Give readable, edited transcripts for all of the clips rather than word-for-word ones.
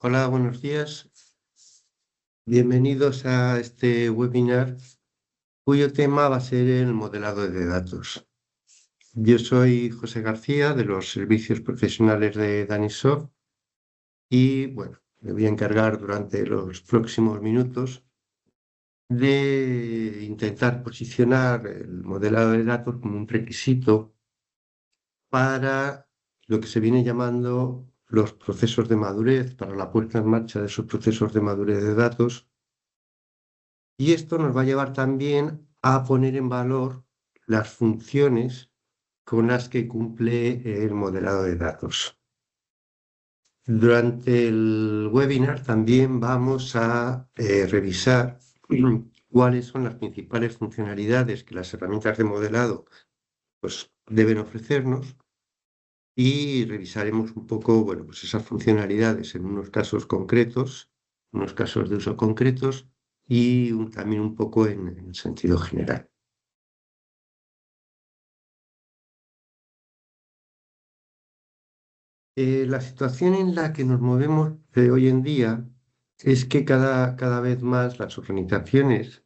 Hola, buenos días. Bienvenidos a este webinar cuyo tema va a ser el modelado de datos. Yo soy José García de los servicios profesionales de Danisoft y bueno, me voy a encargar durante los próximos minutos de intentar posicionar el modelado de datos como un requisito para lo que se viene llamando los procesos de madurez, para la puesta en marcha de esos procesos de madurez de datos. Y esto nos va a llevar también a poner en valor las funciones con las que cumple el modelado de datos. Durante el webinar también vamos a revisar cuáles son las principales funcionalidades que las herramientas de modelado pues, deben ofrecernos y revisaremos un poco, bueno, pues esas funcionalidades en unos casos concretos, unos casos de uso concretos y también un poco en sentido general. La situación en la que nos movemos hoy en día es que cada vez más las organizaciones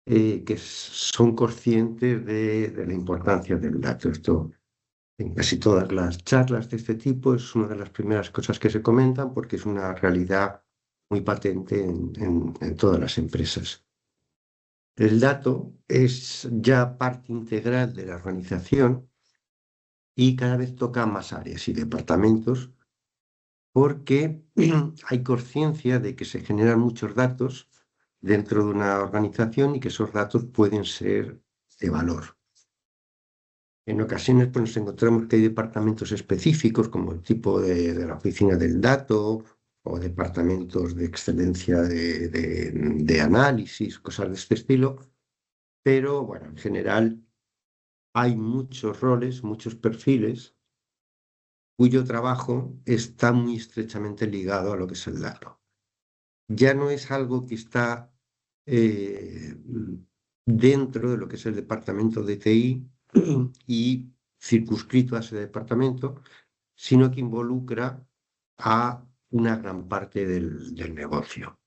que son conscientes de la importancia del dato. Esto en casi todas las charlas de este tipo es una de las primeras cosas que se comentan porque es una realidad muy patente en todas las empresas. El dato es ya parte integral de la organización y cada vez toca más áreas y departamentos porque hay conciencia de que se generan muchos datos dentro de una organización y que esos datos pueden ser de valor. En ocasiones pues, nos encontramos que hay departamentos específicos, como el tipo de la oficina del dato o departamentos de excelencia de análisis, cosas de este estilo, pero bueno, en general hay muchos roles, muchos perfiles cuyo trabajo está muy estrechamente ligado a lo que es el dato. Ya no es algo que está eh, dentro de lo que es el departamento de TI y circunscrito a ese departamento, sino que involucra a una gran parte del negocio.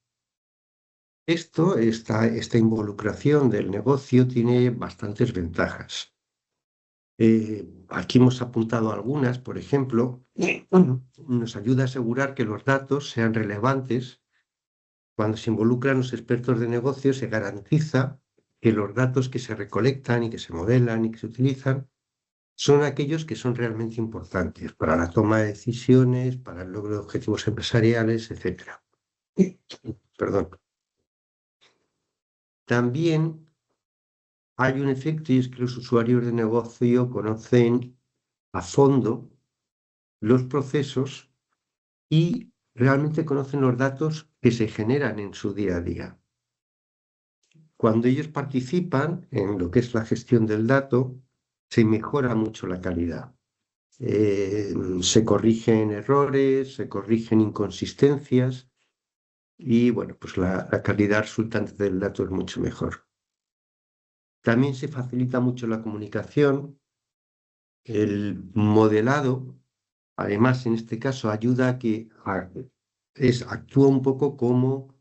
Esta involucración del negocio tiene bastantes ventajas. Aquí hemos apuntado algunas, por ejemplo, nos ayuda a asegurar que los datos sean relevantes. Cuando se involucran los expertos de negocio, se garantiza que los datos que se recolectan y que se modelan y que se utilizan son aquellos que son realmente importantes para la toma de decisiones, para el logro de objetivos empresariales, etc. Perdón. También hay un efecto y es que los usuarios de negocio conocen a fondo los procesos y realmente conocen los datos que se generan en su día a día. Cuando ellos participan en lo que es la gestión del dato, se mejora mucho la calidad. Se corrigen errores, se corrigen inconsistencias y bueno, pues la calidad resultante del dato es mucho mejor. También se facilita mucho la comunicación, el modelado, además en este caso ayuda a que actúa un poco como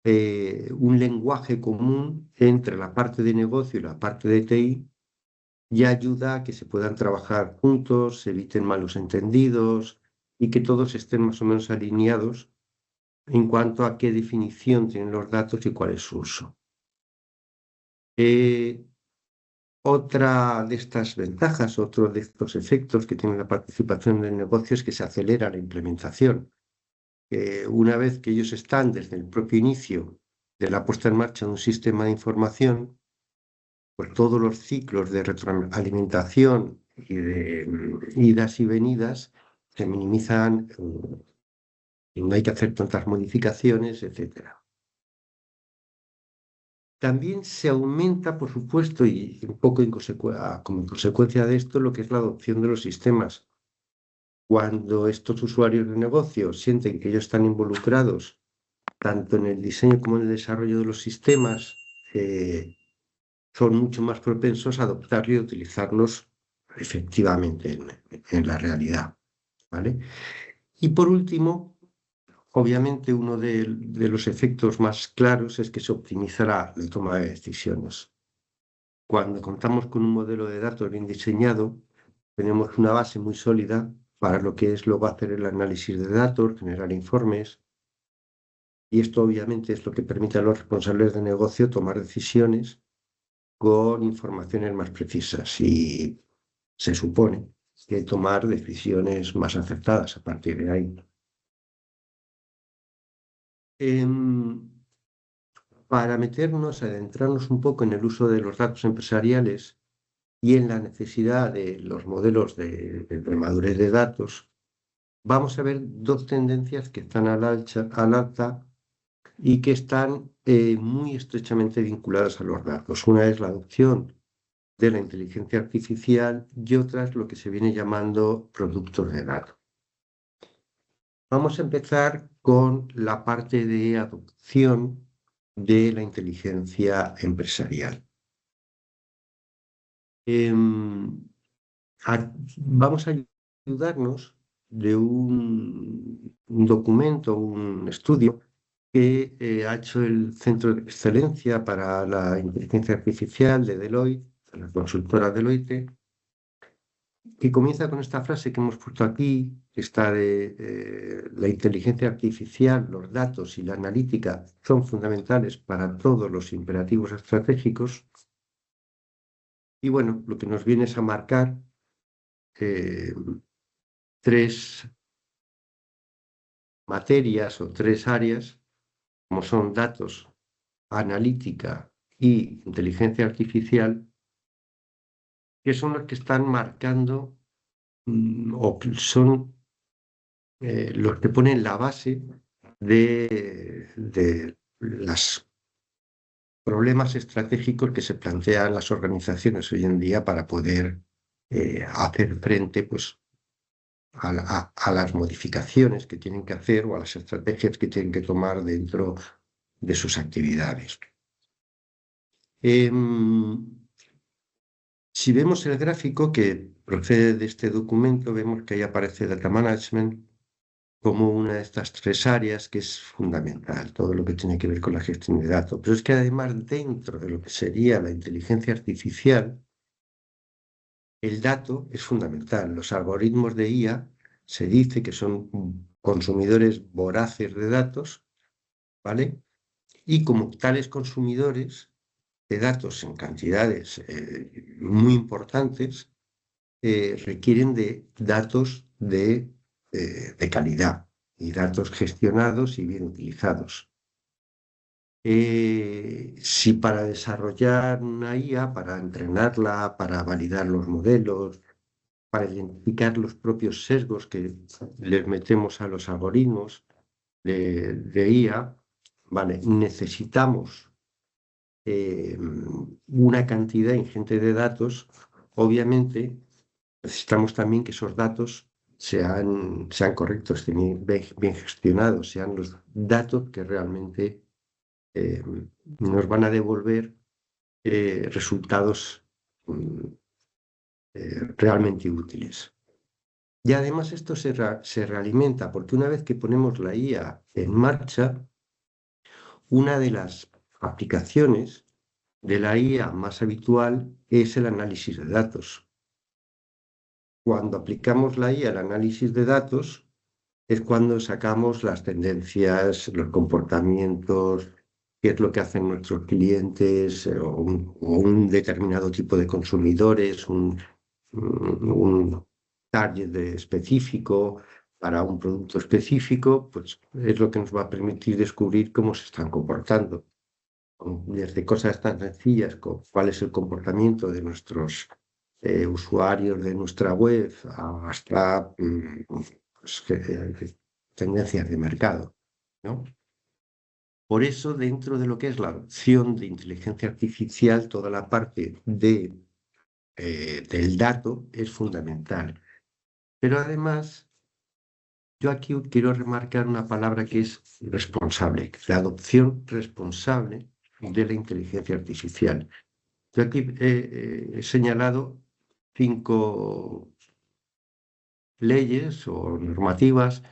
un lenguaje común entre la parte de negocio y la parte de TI y ayuda a que se puedan trabajar juntos, se eviten malos entendidos y que todos estén más o menos alineados en cuanto a qué definición tienen los datos y cuál es su uso. Otra de estas ventajas, otro de estos efectos que tiene la participación en el negocio es que se acelera la implementación. Una vez que ellos están desde el propio inicio de la puesta en marcha de un sistema de información, pues todos los ciclos de retroalimentación y de idas y venidas se minimizan, y no hay que hacer tantas modificaciones, etc. También se aumenta, por supuesto, y un poco como consecuencia de esto, lo que es la adopción de los sistemas. Cuando estos usuarios de negocio sienten que ellos están involucrados tanto en el diseño como en el desarrollo de los sistemas, son mucho más propensos a adoptarlos y a utilizarlos efectivamente en la realidad, ¿vale? Y por último, obviamente uno de los efectos más claros es que se optimizará la toma de decisiones. Cuando contamos con un modelo de datos bien diseñado, tenemos una base muy sólida para lo que es luego hacer el análisis de datos, generar informes, y esto obviamente es lo que permite a los responsables de negocio tomar decisiones con informaciones más precisas y se supone que tomar decisiones más acertadas a partir de ahí. Em, para meternos, adentrarnos un poco en el uso de los datos empresariales y en la necesidad de los modelos de madurez de datos, vamos a ver dos tendencias que están al alza y que están muy estrechamente vinculadas a los datos. Una es la adopción de la inteligencia artificial y otra es lo que se viene llamando productos de datos. Vamos a empezar con la parte de adopción de la inteligencia empresarial. Em, Vamos a ayudarnos de un documento, un estudio que ha hecho el Centro de Excelencia para la Inteligencia Artificial de Deloitte, de la consultora Deloitte, que comienza con esta frase que hemos puesto aquí, que está de la inteligencia artificial, los datos y la analítica son fundamentales para todos los imperativos estratégicos. Y bueno, lo que nos viene es a marcar eh, tres materias o tres áreas, como son datos, analítica y inteligencia artificial, que son los que están marcando o que son los que ponen la base de los problemas estratégicos que se plantean las organizaciones hoy en día para poder hacer frente pues, a las modificaciones que tienen que hacer o a las estrategias que tienen que tomar dentro de sus actividades. Si vemos el gráfico que procede de este documento, vemos que ahí aparece Data Management como una de estas tres áreas que es fundamental, todo lo que tiene que ver con la gestión de datos. Pero es que además dentro de lo que sería la inteligencia artificial, el dato es fundamental. Los algoritmos de IA se dice que son consumidores voraces de datos, ¿vale? Y como tales consumidores de datos en cantidades muy importantes, requieren de datos de calidad y datos gestionados y bien utilizados. Si para desarrollar una IA, para entrenarla, para validar los modelos, para identificar los propios sesgos que les metemos a los algoritmos de IA, ¿vale? Necesitamos una cantidad ingente de datos. Obviamente, necesitamos también que esos datos sean correctos, estén bien gestionados, sean los datos que realmente nos van a devolver resultados realmente útiles. Y además esto se realimenta porque una vez que ponemos la IA en marcha, una de las aplicaciones de la IA más habitual es el análisis de datos. Cuando aplicamos la IA al análisis de datos, es cuando sacamos las tendencias, los comportamientos, qué es lo que hacen nuestros clientes o un determinado tipo de consumidores, un target específico para un producto específico, pues es lo que nos va a permitir descubrir cómo se están comportando. Desde cosas tan sencillas como cuál es el comportamiento de nuestros usuarios de nuestra web hasta pues, tendencias de mercado, ¿no? Por eso, dentro de lo que es la adopción de inteligencia artificial, toda la parte del dato es fundamental. Pero además, yo aquí quiero remarcar una palabra que es responsable, la adopción responsable de la inteligencia artificial. Yo aquí he señalado 5 leyes o normativas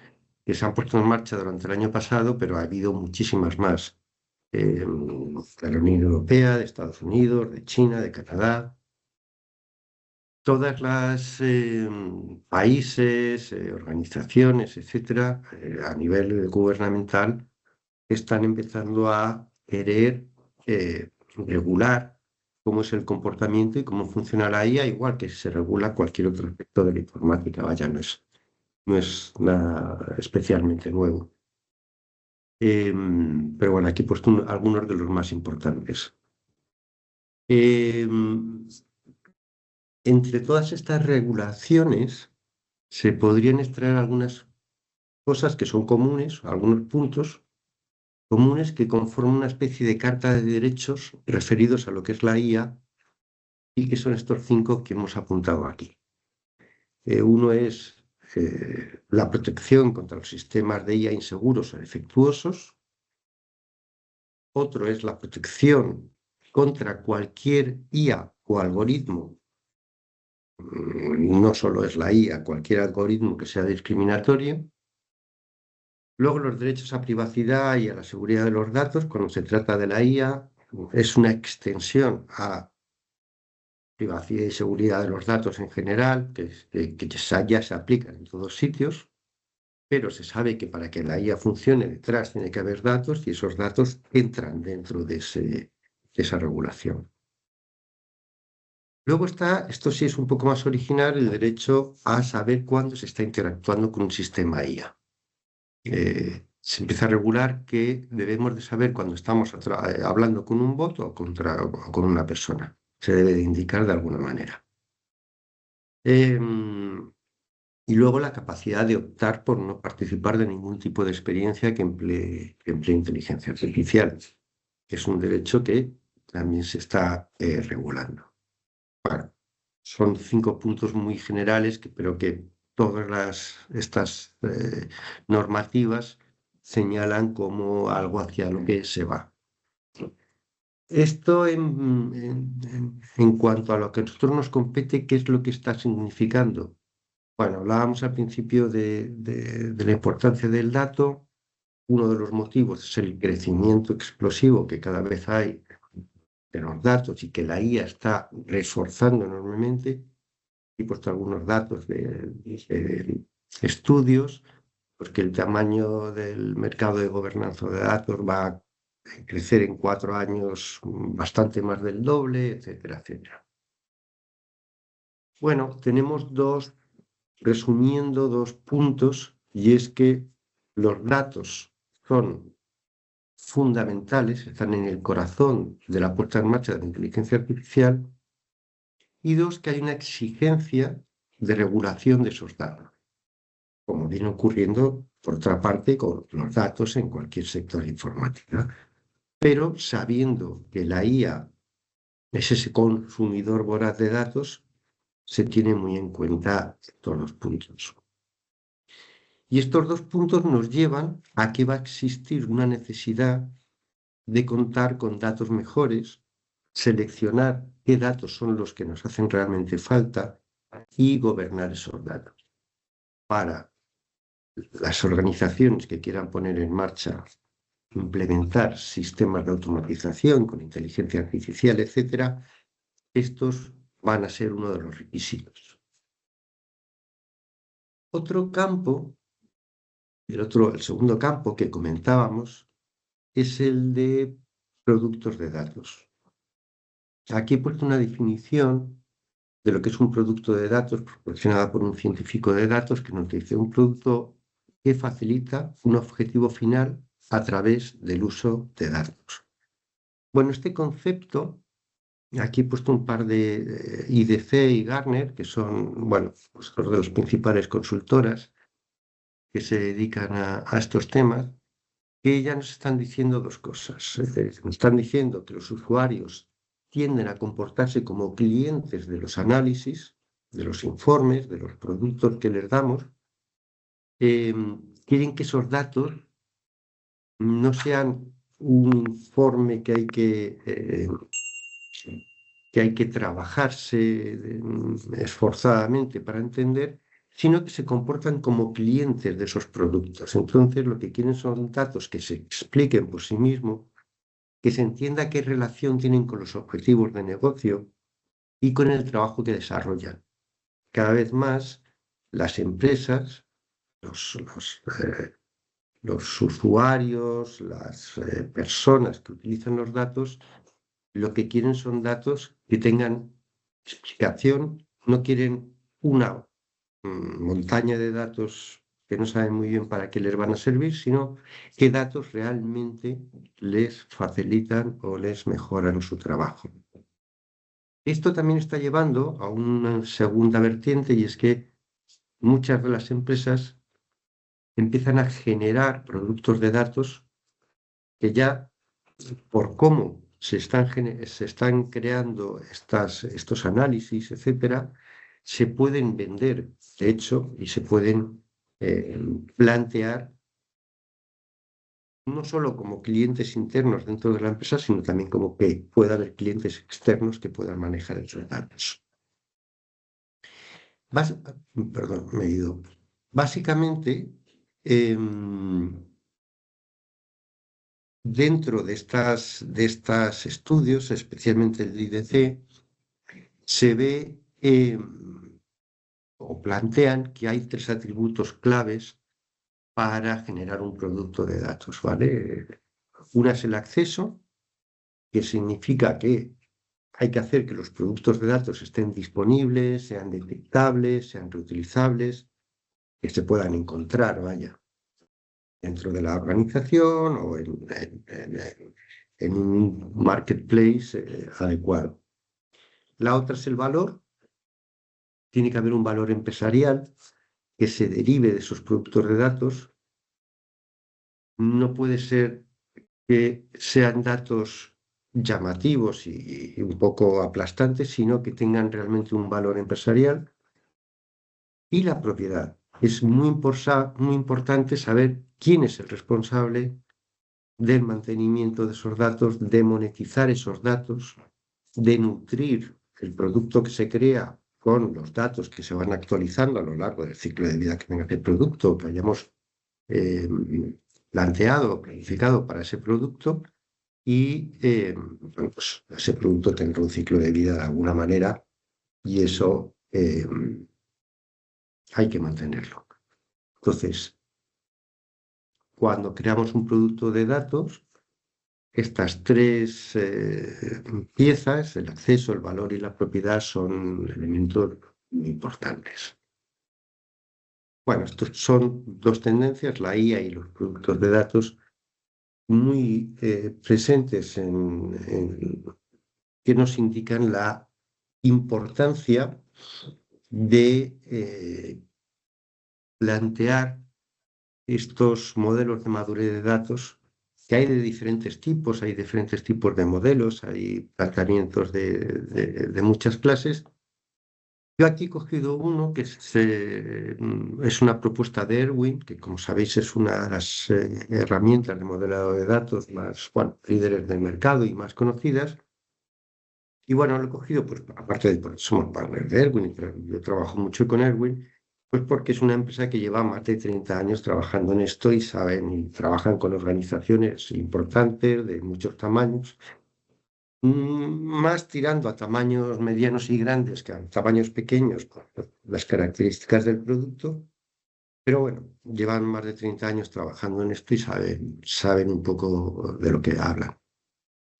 que se han puesto en marcha durante el año pasado, pero ha habido muchísimas más, de la Unión Europea, de Estados Unidos, de China, de Canadá. Todas las países, organizaciones, etcétera, a nivel gubernamental, están empezando a querer regular cómo es el comportamiento y cómo funciona la IA, igual que se regula cualquier otro aspecto de la informática. Vaya, no es nada especialmente nuevo. Pero bueno, aquí he puesto algunos de los más importantes. Em, Entre todas estas regulaciones se podrían extraer algunas cosas que son comunes, algunos puntos comunes que conforman una especie de carta de derechos referidos a lo que es la IA y que son estos 5 que hemos apuntado aquí. Uno es la protección contra los sistemas de IA inseguros o defectuosos. Otro es la protección contra cualquier IA o algoritmo. No solo es la IA, cualquier algoritmo que sea discriminatorio. Luego, los derechos a privacidad y a la seguridad de los datos, cuando se trata de la IA, es una extensión a privacidad y seguridad de los datos en general, que ya se aplican en todos sitios, pero se sabe que para que la IA funcione detrás tiene que haber datos y esos datos entran dentro de esa regulación. Luego está, esto sí es un poco más original, el derecho a saber cuándo se está interactuando con un sistema IA. Se empieza a regular que debemos de saber cuando estamos hablando con un bot o con una persona. Se debe de indicar de alguna manera. Y luego la capacidad de optar por no participar de ningún tipo de experiencia que emplee inteligencia artificial, que es un derecho que también se está regulando. Bueno, son 5 puntos muy generales, pero que todas estas normativas señalan como algo hacia lo que se va. Esto en cuanto a lo que a nosotros nos compete, ¿qué es lo que está significando? Bueno, hablábamos al principio de la importancia del dato. Uno de los motivos es el crecimiento explosivo que cada vez hay de los datos y que la IA está reforzando enormemente. He puesto algunos datos de estudios, porque el tamaño del mercado de gobernanza de datos va a crecer en 4 años bastante más del doble, etcétera, etcétera. Bueno, tenemos resumiendo 2 puntos, y es que los datos son fundamentales, están en el corazón de la puesta en marcha de la inteligencia artificial, y 2, que hay una exigencia de regulación de esos datos, como viene ocurriendo, por otra parte, con los datos en cualquier sector de informática. Pero sabiendo que la IA es ese consumidor voraz de datos, se tiene muy en cuenta todos los puntos. Y estos 2 puntos nos llevan a que va a existir una necesidad de contar con datos mejores, seleccionar qué datos son los que nos hacen realmente falta y gobernar esos datos. Para las organizaciones que quieran poner en marcha, implementar sistemas de automatización con inteligencia artificial, etcétera, estos van a ser uno de los requisitos. Otro campo, el segundo campo que comentábamos, es el de productos de datos. Aquí he puesto una definición de lo que es un producto de datos proporcionada por un científico de datos que nos dice un producto que facilita un objetivo final a través del uso de datos. Bueno, este concepto, aquí he puesto un par de IDC y Gartner, que son, bueno, pues dos de las principales consultoras que se dedican a estos temas, que ya nos están diciendo 2 cosas. Nos están diciendo que los usuarios tienden a comportarse como clientes de los análisis, de los informes, de los productos que les damos. Quieren que esos datos no sean un informe que hay que trabajarse esforzadamente para entender, sino que se comportan como clientes de esos productos. Entonces, lo que quieren son datos que se expliquen por sí mismos, que se entienda qué relación tienen con los objetivos de negocio y con el trabajo que desarrollan. Cada vez más, las empresas, los usuarios, las personas que utilizan los datos, lo que quieren son datos que tengan explicación, no quieren una montaña de datos que no saben muy bien para qué les van a servir, sino qué datos realmente les facilitan o les mejoran su trabajo. Esto también está llevando a una segunda vertiente, y es que muchas de las empresas empiezan a generar productos de datos que ya, por cómo se están creando estos análisis, etcétera, se pueden vender, de hecho, y se pueden plantear no solo como clientes internos dentro de la empresa, sino también como que pueda haber clientes externos que puedan manejar esos datos. Perdón, me he ido. Básicamente, dentro de estas estudios, especialmente el IDC, se ve o plantean que hay 3 atributos claves para generar un producto de datos, ¿vale? Una es el acceso, que significa que hay que hacer que los productos de datos estén disponibles, sean detectables, sean reutilizables, que se puedan encontrar, vaya, dentro de la organización o en un marketplace adecuado. La otra es el valor. Tiene que haber un valor empresarial que se derive de esos productos de datos. No puede ser que sean datos llamativos y un poco aplastantes, sino que tengan realmente un valor empresarial. Y la propiedad. Es muy importante saber quién es el responsable del mantenimiento de esos datos, de monetizar esos datos, de nutrir el producto que se crea con los datos que se van actualizando a lo largo del ciclo de vida que tenga ese producto, que hayamos planteado o planificado para ese producto, y bueno, pues ese producto tendrá un ciclo de vida de alguna manera, y eso hay que mantenerlo. Entonces, cuando creamos un producto de datos, estas 3 piezas, el acceso, el valor y la propiedad, son elementos muy importantes. Bueno, estos son 2 tendencias, la IA y los productos de datos, muy presentes que nos indican la importancia de plantear estos modelos de madurez de datos, que hay de diferentes tipos de modelos, hay planteamientos de muchas clases. Yo aquí he cogido uno que es una propuesta de Erwin, que como sabéis es una de las herramientas de modelado de datos más, bueno, líderes del mercado y más conocidas. Y bueno, lo he cogido, pues aparte de porque somos partners de Erwin, pero yo trabajo mucho con Erwin, pues porque es una empresa que lleva más de 30 años trabajando en esto y saben, y trabajan con organizaciones importantes de muchos tamaños, más tirando a tamaños medianos y grandes que a tamaños pequeños por las características del producto, pero bueno, llevan más de 30 años trabajando en esto y saben un poco de lo que hablan.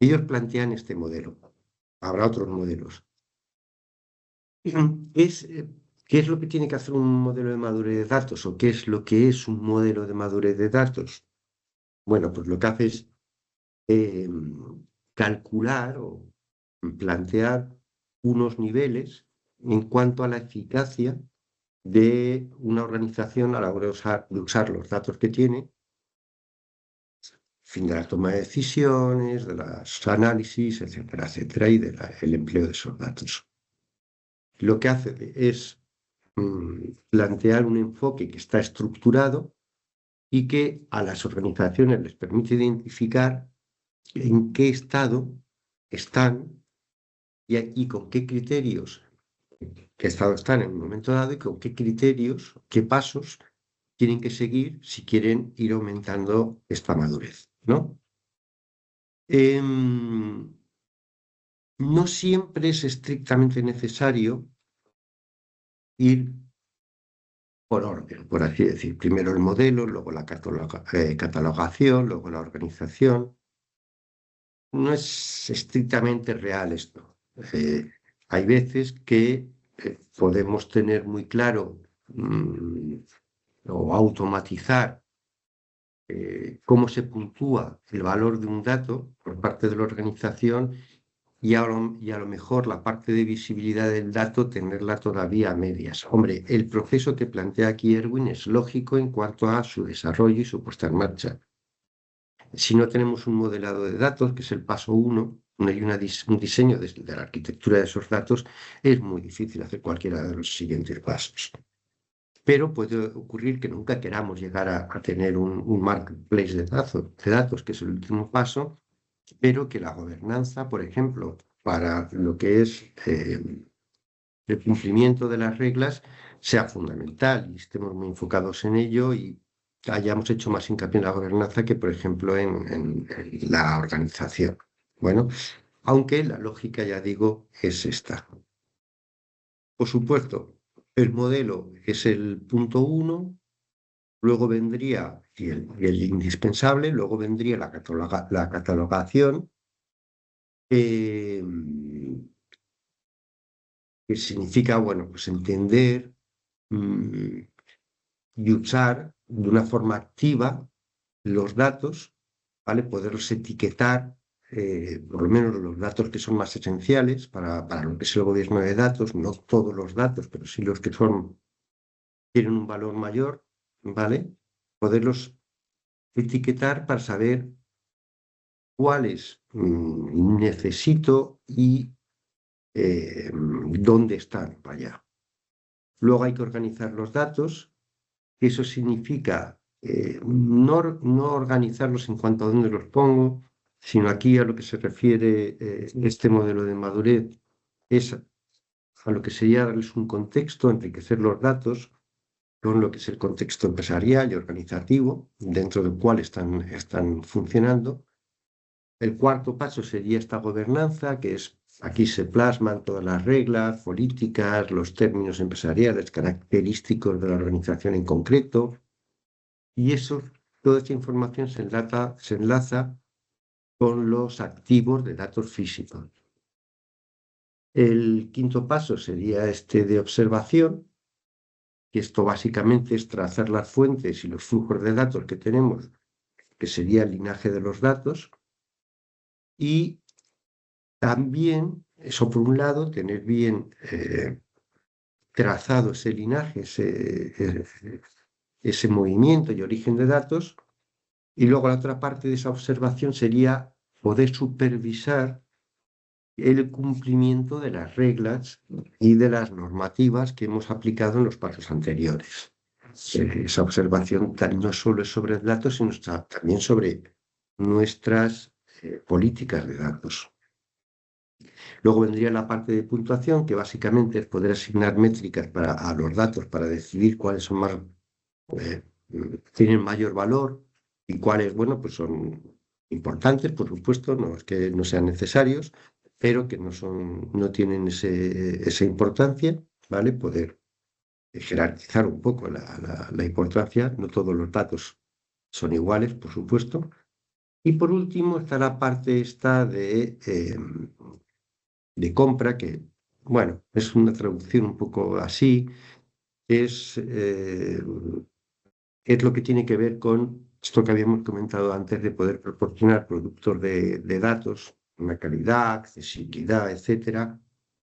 Ellos plantean este modelo. Habrá otros modelos. Es, ¿Qué es lo que tiene que hacer un modelo de madurez de datos? ¿O qué es lo que es un modelo de madurez de datos? Bueno, pues lo que hace es eh, calcular o plantear unos niveles en cuanto a la eficacia de una organización a la hora de usar los datos que tiene, fin de la toma de decisiones, de los análisis, etcétera, etcétera, y del empleo de esos datos. Lo que hace es plantear un enfoque que está estructurado y que a las organizaciones les permite identificar en qué estado están y con qué criterios qué estado están en un momento dado y con qué criterios, qué pasos tienen que seguir si quieren ir aumentando esta madurez, ¿no? Em, no siempre es estrictamente necesario ir por orden, por así decir. Primero el modelo, luego la catalogación, luego la organización. No es estrictamente real esto. Hay veces que podemos tener muy claro o automatizar cómo se puntúa el valor de un dato por parte de la organización y a lo mejor la parte de visibilidad del dato tenerla todavía a medias. Hombre, el proceso que plantea aquí Erwin es lógico en cuanto a su desarrollo y su puesta en marcha. Si no tenemos un modelado de datos, que es el paso uno, y un diseño de la arquitectura de esos datos, es muy difícil hacer cualquiera de los siguientes pasos. Pero puede ocurrir que nunca queramos llegar a tener un marketplace de datos, que es el último paso, pero que la gobernanza, por ejemplo, para lo que es el cumplimiento de las reglas, sea fundamental y estemos muy enfocados en ello y hayamos hecho más hincapié en la gobernanza que, por ejemplo, en la organización. Bueno, aunque la lógica, ya digo, es esta. Por supuesto, el modelo es el punto uno, luego vendría, y el indispensable, luego vendría la catalogación, eh, que significa, bueno, pues entender mm, y usar de una forma activa los datos, ¿vale? Poderlos etiquetar, por lo menos los datos que son más esenciales para lo que es el gobierno de datos, no todos los datos, pero sí los que tienen un valor mayor, ¿vale? Poderlos etiquetar para saber cuáles necesito y dónde están, vaya. Luego hay que organizar los datos. Eso significa no organizarlos en cuanto a dónde los pongo, sino aquí a lo que se refiere este modelo de madurez es a lo que sería darles un contexto, enriquecer los datos con lo que es el contexto empresarial y organizativo, dentro del cual están funcionando. El cuarto paso sería esta gobernanza, que es aquí se plasman todas las reglas, políticas, los términos empresariales, característicos de la organización en concreto. Y toda esta información se enlaza con los activos de datos físicos. El quinto paso sería este de observación, que esto básicamente es trazar las fuentes y los flujos de datos que tenemos, que sería el linaje de los datos, y también, eso por un lado, tener bien trazado ese linaje, ese movimiento y origen de datos. Y luego la otra parte de esa observación sería poder supervisar el cumplimiento de las reglas y de las normativas que hemos aplicado en los pasos anteriores. Esa observación no solo es sobre datos, sino también sobre nuestras políticas de datos. Luego vendría la parte de puntuación, que básicamente es poder asignar métricas a los datos para decidir cuáles son eh, tienen mayor valor y cuáles, bueno, pues son importantes, por supuesto, no es que no sean necesarios, pero que no tienen esa importancia, ¿vale? Poder jerarquizar un poco la importancia, no todos los datos son iguales, por supuesto. Y por último está la parte esta de compra, que, bueno, es una traducción un poco así, es es lo que tiene que ver con esto que habíamos comentado antes de poder proporcionar productos de datos, una calidad, accesibilidad, etcétera,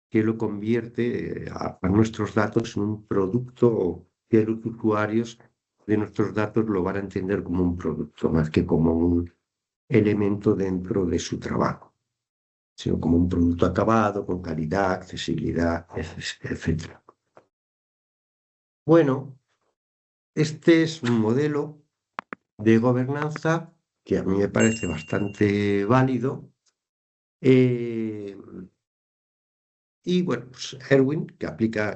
que lo convierte a nuestros datos en un producto o que los usuarios de nuestros datos lo van a entender como un producto más que como un elemento dentro de su trabajo, sino como un producto acabado, con calidad, accesibilidad, etcétera. Bueno, este es un modelo de gobernanza que a mí me parece bastante válido, eh, Y bueno, pues Erwin, que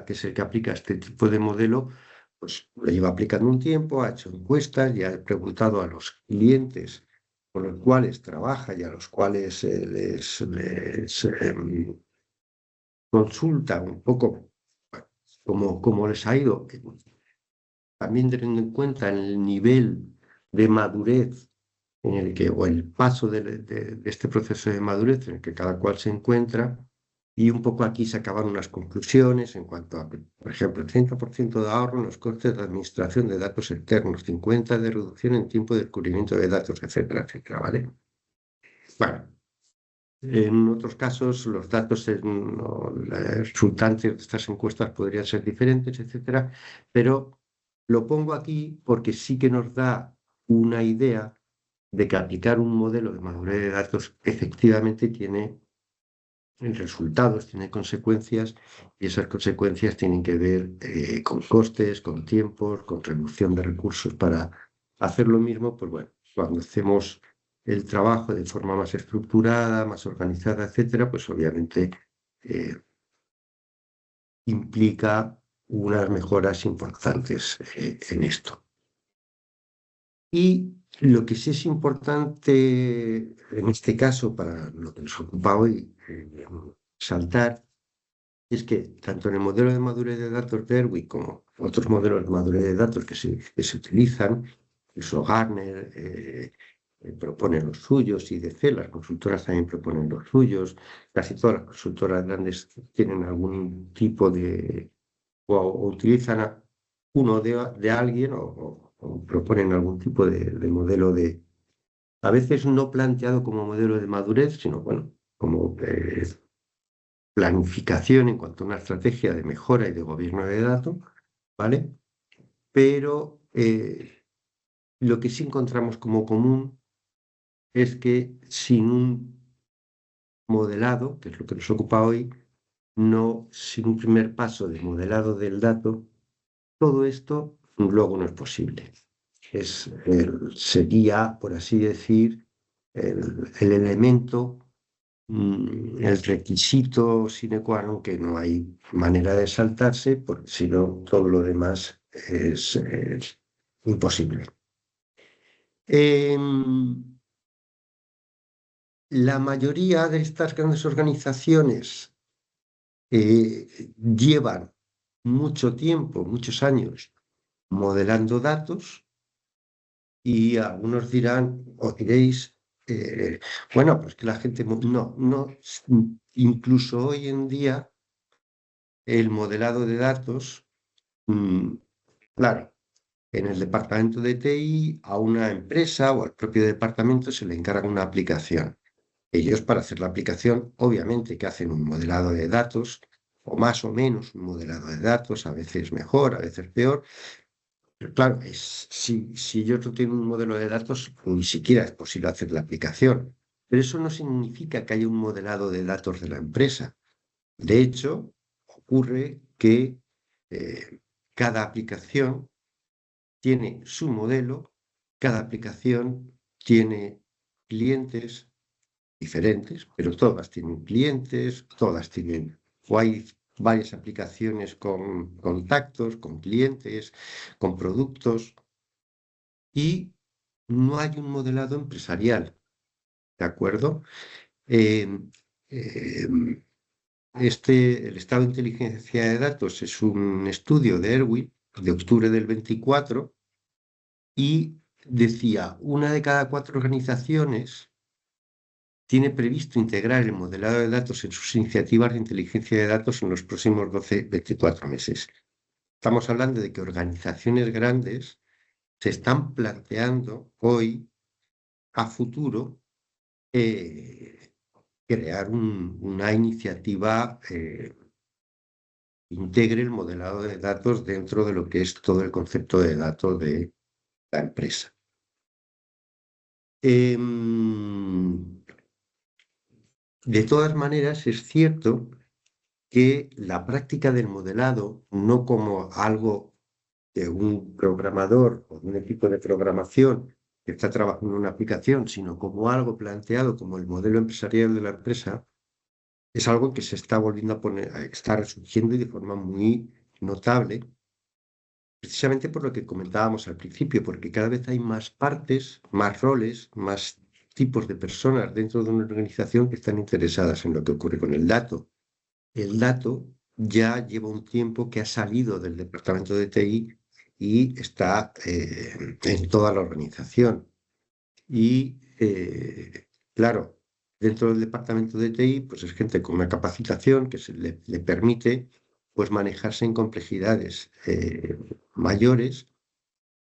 es el que aplica este tipo de modelo, pues lo lleva aplicando un tiempo, ha hecho encuestas y ha preguntado a los clientes con los cuales trabaja y a los cuales consulta un poco cómo les ha ido, también teniendo en cuenta el nivel de madurez en el que, o el paso de este proceso de madurez en el que cada cual se encuentra, y un poco aquí se acaban unas conclusiones en cuanto a, por ejemplo, el 30% de ahorro en los costes de administración de datos externos, 50% de reducción en tiempo de descubrimiento de datos, etcétera, etcétera, ¿vale? Bueno, en otros casos, los datos resultantes de estas encuestas podrían ser diferentes, etcétera, pero lo pongo aquí porque sí que nos da una idea de que aplicar un modelo de madurez de datos efectivamente tiene resultados, tiene consecuencias, y esas consecuencias tienen que ver con costes, con tiempos, con reducción de recursos para hacer lo mismo. Pues bueno, cuando hacemos el trabajo de forma más estructurada, más organizada, etcétera, pues obviamente eh, implica unas mejoras importantes en esto. Y lo que sí es importante en este caso, para lo que nos ocupa hoy, saltar, es que tanto en el modelo de madurez de datos de Erwin como otros modelos de madurez de datos que se utilizan, eso Gartner propone los suyos, y IDC, las consultoras también proponen los suyos, casi todas las consultoras grandes tienen algún tipo de, o utilizan uno de alguien, o proponen algún tipo de modelo de, a veces no planteado como modelo de madurez, sino bueno, como planificación en cuanto a una estrategia de mejora y de gobierno de datos, ¿vale? Pero lo que sí encontramos como común es que sin un modelado, que es lo que nos ocupa hoy, no, sin un primer paso de modelado del dato, todo esto luego no es posible. Sería, por así decir, el elemento, el requisito sine qua non, que no hay manera de saltarse, porque si no, todo lo demás es imposible. La mayoría de estas grandes organizaciones llevan mucho tiempo, muchos años, modelando datos, y algunos dirán, o diréis, bueno, pues que la gente, no, incluso hoy en día el modelado de datos, mm, claro, en el departamento de TI a una empresa o al propio departamento se le encarga una aplicación. Ellos, para hacer la aplicación, obviamente que hacen un modelado de datos, o más o menos un modelado de datos, a veces mejor, a veces peor. Pero claro, si ellos no tienen un modelo de datos, ni siquiera es posible hacer la aplicación. Pero eso no significa que haya un modelado de datos de la empresa. De hecho, ocurre que cada aplicación tiene su modelo, cada aplicación tiene clientes diferentes, pero todas tienen clientes, todas tienen, o hay varias aplicaciones con contactos, con clientes, con productos, y no hay un modelado empresarial, ¿de acuerdo? Eh, eh, el estado de inteligencia de datos es un estudio de Erwin de octubre del 24, y decía, una de cada 4 organizaciones tiene previsto integrar el modelado de datos en sus iniciativas de inteligencia de datos en los próximos 12-24 meses. Estamos hablando de que organizaciones grandes se están planteando hoy, a futuro, crear una iniciativa integre el modelado de datos dentro de lo que es todo el concepto de datos de la empresa. De todas maneras, es cierto que la práctica del modelado, no como algo de un programador o de un equipo de programación que está trabajando en una aplicación, sino como algo planteado como el modelo empresarial de la empresa, es algo que se está volviendo a poner, está resurgiendo y de forma muy notable, precisamente por lo que comentábamos al principio, porque cada vez hay más partes, más roles, más tipos de personas dentro de una organización que están interesadas en lo que ocurre con el dato. El dato ya lleva un tiempo que ha salido del departamento de TI y está en toda la organización. Y claro, dentro del departamento de TI, pues es gente con una capacitación que le permite pues manejarse en complejidades mayores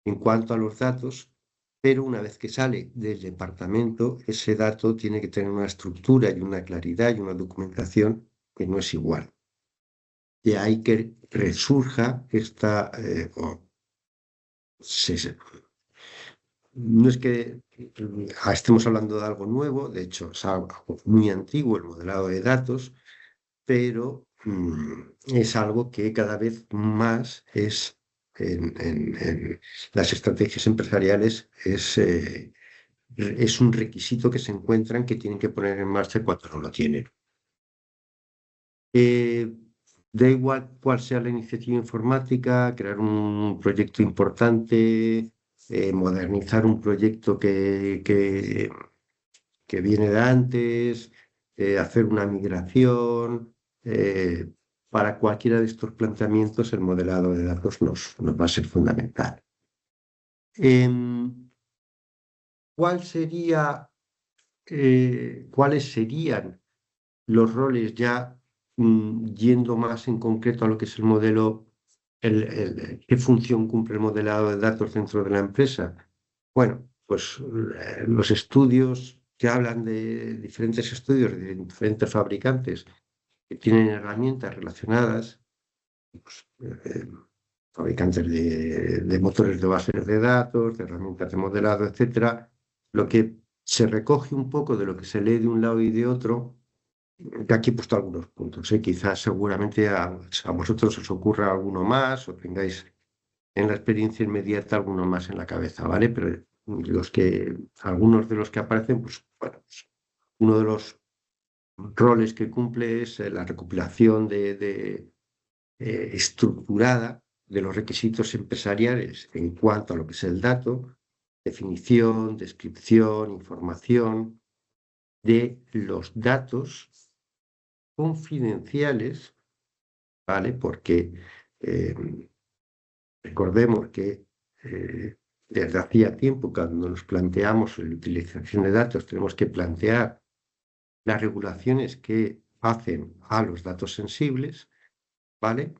en cuanto a los datos, pero una vez que sale del departamento, ese dato tiene que tener una estructura y una claridad y una documentación que no es igual. De ahí que resurja esta, no es que estemos hablando de algo nuevo, de hecho es algo muy antiguo el modelado de datos, pero es algo que cada vez más es en las estrategias empresariales es un requisito que se encuentran que tienen que poner en marcha cuando no lo tienen. Eh, Da igual cuál sea la iniciativa informática, crear un proyecto importante, modernizar un proyecto que viene de antes, hacer una migración. Para cualquiera de estos planteamientos, el modelado de datos nos va a ser fundamental. Em, ¿Cuáles serían los roles ya yendo más en concreto a lo que es el modelo, qué función cumple el modelado de datos dentro de la empresa? Bueno, pues los estudios que hablan de diferentes estudios de diferentes fabricantes que tienen herramientas relacionadas, pues, fabricantes de motores de bases de datos, de herramientas de modelado, etcétera, lo que se recoge un poco de lo que se lee de un lado y de otro. De aquí he puesto algunos puntos, ¿eh? Quizás seguramente a vosotros os ocurra alguno más o tengáis en la experiencia inmediata alguno más en la cabeza, ¿vale? Pero algunos de los que aparecen, pues bueno, pues, uno de los roles que cumple es la recopilación estructurada de los requisitos empresariales en cuanto a lo que es el dato, definición, descripción, información de los datos confidenciales, ¿vale? Porque eh, recordemos que desde hacía tiempo, cuando nos planteamos la utilización de datos, tenemos que plantear las regulaciones que hacen a los datos sensibles, ¿vale?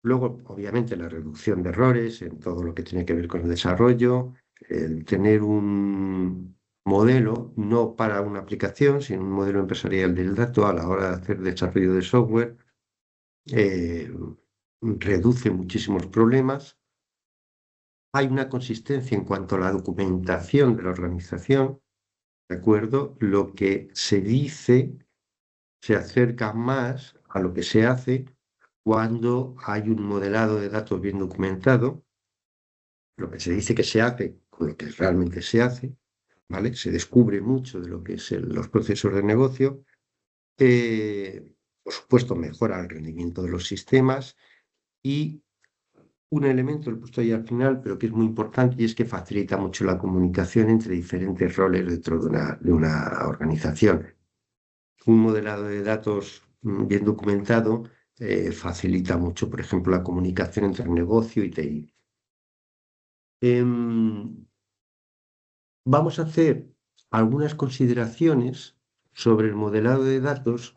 Luego, obviamente, la reducción de errores en todo lo que tiene que ver con el desarrollo, el tener un modelo, no para una aplicación, sino un modelo empresarial del dato a la hora de hacer desarrollo de software, eh, reduce muchísimos problemas. Hay una consistencia en cuanto a la documentación de la organización, ¿de acuerdo? Lo que se dice se acerca más a lo que se hace cuando hay un modelado de datos bien documentado, lo que se dice que se hace con lo que realmente se hace, ¿vale? Se descubre mucho de lo que es los procesos de negocio. Por supuesto, mejora el rendimiento de los sistemas y un elemento, lo he puesto ahí al final, pero que es muy importante y es que facilita mucho la comunicación entre diferentes roles dentro de una organización. Un modelado de datos bien documentado facilita mucho, por ejemplo, la comunicación entre el negocio y TI. Vamos a hacer algunas consideraciones sobre el modelado de datos,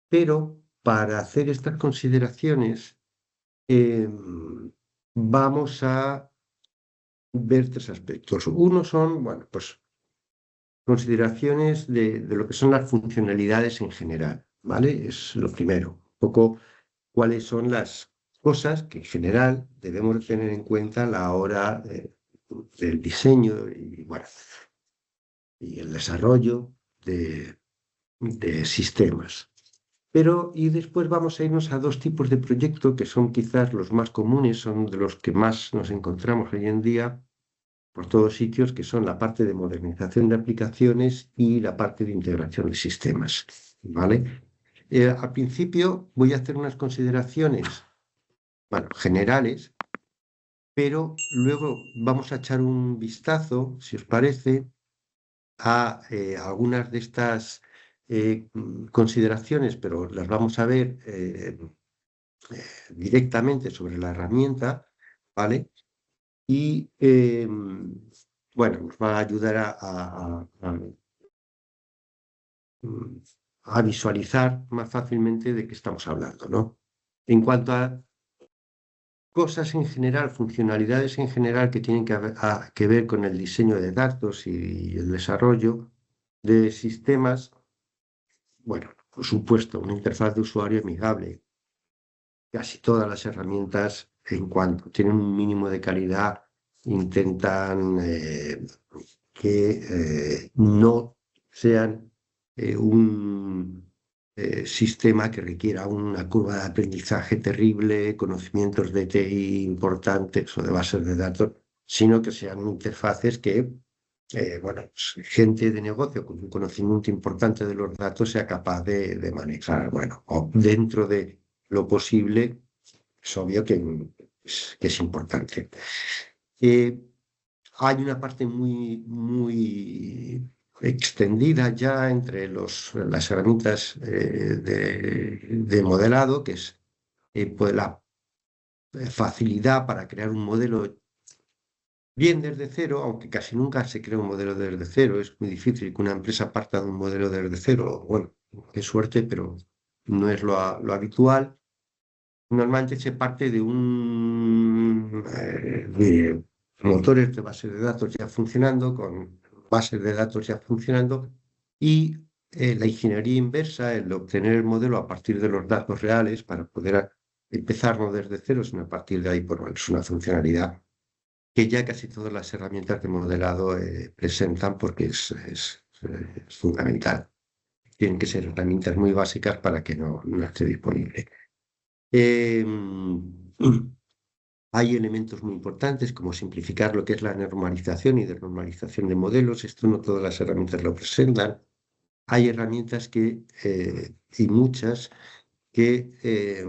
pero para hacer estas consideraciones vamos a ver tres aspectos. Uno son, bueno, pues consideraciones de lo que son las funcionalidades en general, ¿vale? Es lo primero. Un poco cuáles son las cosas que en general debemos tener en cuenta a la hora del diseño y, bueno, y el desarrollo de sistemas. Pero, y después vamos a irnos a dos tipos de proyectos que son quizás los más comunes, son de los que más nos encontramos hoy en día por todos sitios, que son la parte de modernización de aplicaciones y la parte de integración de sistemas, ¿vale? Al principio voy a hacer unas consideraciones, bueno, generales, pero luego vamos a echar un vistazo, si os parece, a algunas de estas consideraciones, pero las vamos a ver directamente sobre la herramienta, ¿vale? Y bueno, nos va a ayudar mm, a visualizar más fácilmente de qué estamos hablando, ¿no? En cuanto a cosas en general, funcionalidades en general que tienen que ver con el diseño de datos y el desarrollo de sistemas, bueno, por supuesto, una interfaz de usuario amigable. Casi todas las herramientas, en cuanto tienen un mínimo de calidad, intentan que no sean un sistema que requiera una curva de aprendizaje terrible, conocimientos de TI importantes o de bases de datos, sino que sean interfaces que, bueno, pues, gente de negocio con un conocimiento importante de los datos sea capaz de manejar, bueno, o dentro de lo posible, es obvio que es importante. Eh, Hay una parte muy extendida ya entre las herramientas de modelado, que es pues la facilidad para crear un modelo bien desde cero, aunque casi nunca se crea un modelo desde cero. Es muy difícil que una empresa parta de un modelo desde cero. Bueno, qué suerte, pero no es lo habitual. Normalmente se parte de motores de bases de datos ya funcionando, con bases de datos ya funcionando, y la ingeniería inversa, el obtener el modelo a partir de los datos reales para poder empezar no desde cero, sino a partir de ahí, por bueno, es una funcionalidad que ya casi todas las herramientas de modelado presentan porque es fundamental. Tienen que ser herramientas muy básicas para que no esté disponible. Eh, Hay elementos muy importantes como simplificar lo que es la normalización y desnormalización de modelos. Esto no todas las herramientas lo presentan. Hay herramientas y muchas que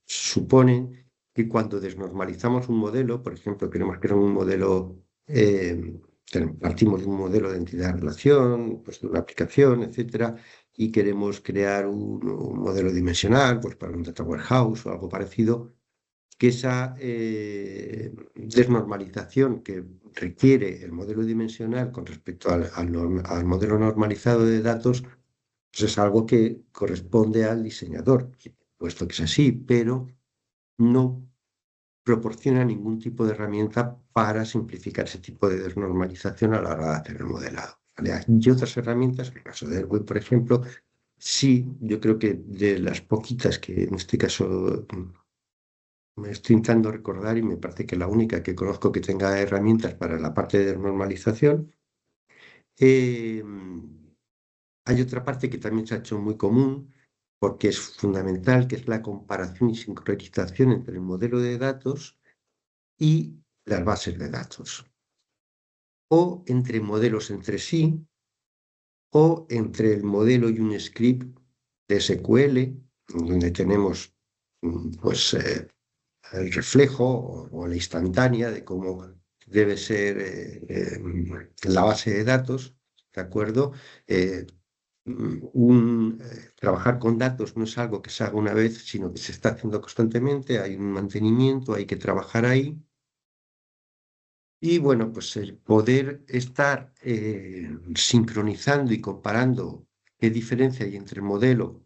suponen que cuando desnormalizamos un modelo, por ejemplo, queremos crear un modelo, partimos de un modelo de entidad-relación, pues de una aplicación, etcétera, y queremos crear un modelo dimensional, pues para un data warehouse o algo parecido, que esa desnormalización que requiere el modelo dimensional con respecto al modelo normalizado de datos, pues es algo que corresponde al diseñador, puesto que es así, pero no proporciona ningún tipo de herramienta para simplificar ese tipo de desnormalización a la hora de hacer el modelado, ¿vale? Y otras herramientas, en el caso de Erwin, por ejemplo, sí, yo creo que de las poquitas que en este caso me estoy intentando recordar y me parece que la única que conozco que tenga herramientas para la parte de normalización. Eh, Hay otra parte que también se ha hecho muy común porque es fundamental, que es la comparación y sincronización entre el modelo de datos y las bases de datos, o entre modelos entre sí, o entre el modelo y un script de SQL, donde tenemos pues el reflejo o la instantánea de cómo debe ser la base de datos, ¿de acuerdo? Eh, Trabajar con datos no es algo que se haga una vez, sino que se está haciendo constantemente, hay un mantenimiento, hay que trabajar ahí. Y bueno, pues el poder estar sincronizando y comparando qué diferencia hay entre el modelo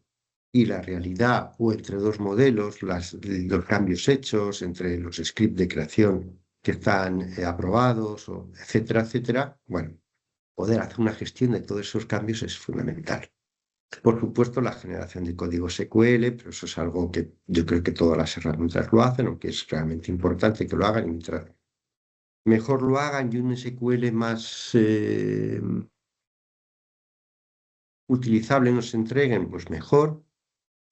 y la realidad o entre dos modelos, los cambios hechos, entre los scripts de creación que están aprobados, etcétera, etcétera. Bueno, poder hacer una gestión de todos esos cambios es fundamental. Por supuesto, la generación de código SQL, pero eso es algo que yo creo que todas las herramientas lo hacen, aunque es realmente importante que lo hagan y mientras mejor lo hagan y un SQL más utilizable nos entreguen, pues mejor.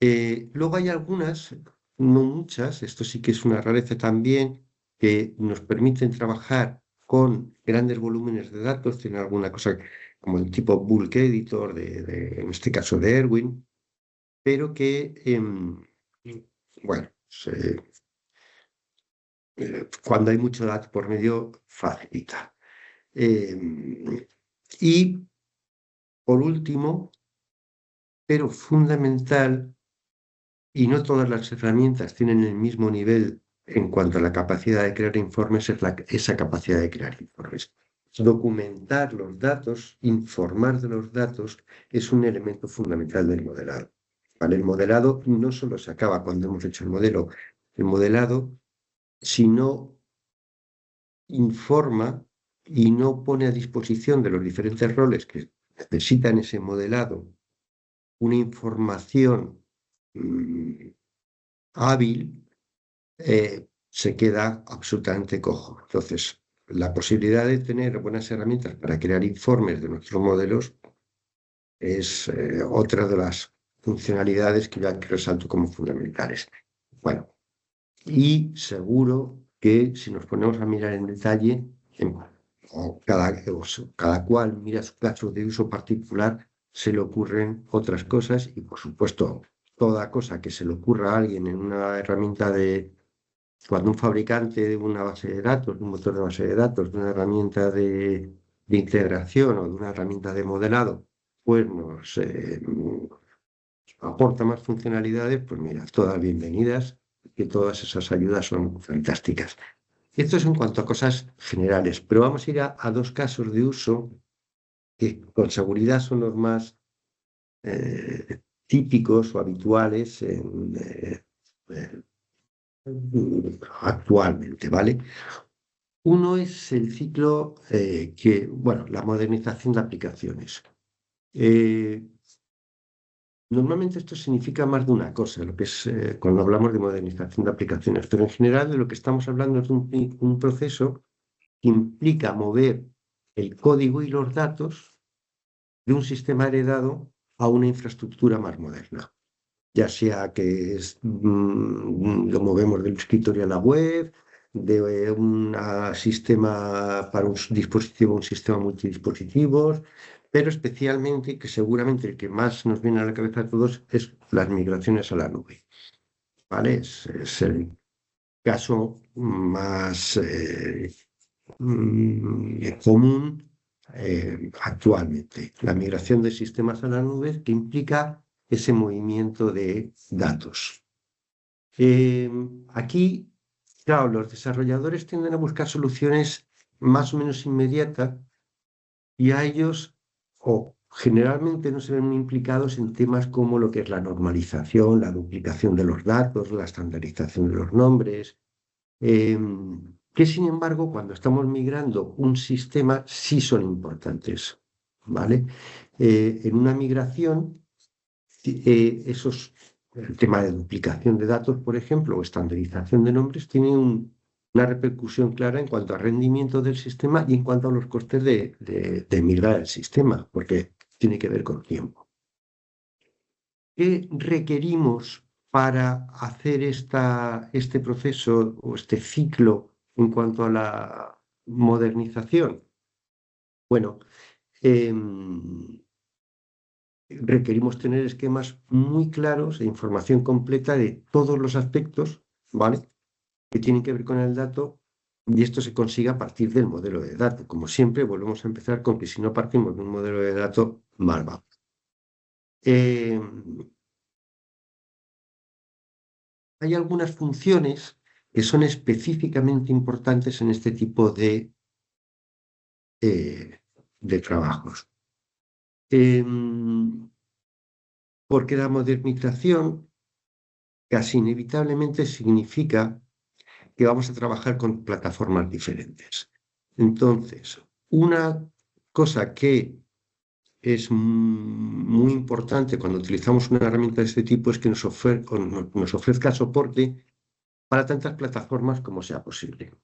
Luego hay algunas, no muchas, esto sí que es una rareza también, que nos permiten trabajar con grandes volúmenes de datos. Tiene alguna cosa como el tipo bulk editor, en este caso de Erwin, pero que, bueno, cuando hay mucho dato por medio, facilita. Y por último, pero fundamental, y no todas las herramientas tienen el mismo nivel en cuanto a la capacidad de crear informes, es esa capacidad de crear informes. Documentar los datos, informar de los datos, es un elemento fundamental del modelado. ¿Vale? El modelado no solo se acaba cuando hemos hecho el modelado, si no informa y no pone a disposición de los diferentes roles que necesitan ese modelado una información hábil, se queda absolutamente cojo. Entonces, la posibilidad de tener buenas herramientas para crear informes de nuestros modelos es otra de las funcionalidades que yo aquí resalto como fundamentales. Bueno, y seguro que si nos ponemos a mirar en detalle, cada cual mira su caso de uso particular, se le ocurren otras cosas y, por supuesto, toda cosa que se le ocurra a alguien en una herramienta cuando un fabricante de una base de datos, de un motor de base de datos, de una herramienta de integración o de una herramienta de modelado, pues nos aporta más funcionalidades, pues mira, todas bienvenidas, que todas esas ayudas son fantásticas. Esto es en cuanto a cosas generales, pero vamos a ir a dos casos de uso que con seguridad son los más típicos o habituales eh, actualmente, ¿vale? Uno es el ciclo bueno, la modernización de aplicaciones. Normalmente esto significa más de una cosa, lo que es cuando hablamos de modernización de aplicaciones, pero en general de lo que estamos hablando es de un proceso que implica mover el código y los datos de un sistema heredado a una infraestructura más moderna, ya sea que lo movemos del escritorio a la web, de un sistema para un dispositivo a un sistema multidispositivos, pero especialmente, que seguramente el que más nos viene a la cabeza a todos, es las migraciones a la nube. ¿Vale? Es el caso más común actualmente, la migración de sistemas a la nube que implica ese movimiento de datos. Aquí, claro, los desarrolladores tienden a buscar soluciones más o menos inmediatas y a ellos, o generalmente no se ven muy implicados en temas como lo que es la normalización, la duplicación de los datos, la estandarización de los nombres, que sin embargo, cuando estamos migrando un sistema, sí son importantes, ¿vale? En una migración, el tema de duplicación de datos, por ejemplo, o estandarización de nombres, tiene una repercusión clara en cuanto al rendimiento del sistema y en cuanto a los costes de migrar el sistema, porque tiene que ver con tiempo. ¿Qué requerimos para hacer este proceso o este ciclo en cuanto a la modernización? Bueno, requerimos tener esquemas muy claros e información completa de todos los aspectos, ¿vale?, que tienen que ver con el dato, y esto se consigue a partir del modelo de datos. Como siempre, volvemos a empezar con que si no partimos de un modelo de datos, mal va. Hay algunas funciones que son específicamente importantes en este tipo de trabajos. Porque la modernización casi inevitablemente significa que vamos a trabajar con plataformas diferentes. Entonces, una cosa que es muy importante cuando utilizamos una herramienta de este tipo es que nos ofrezca soporte para tantas plataformas como sea posible.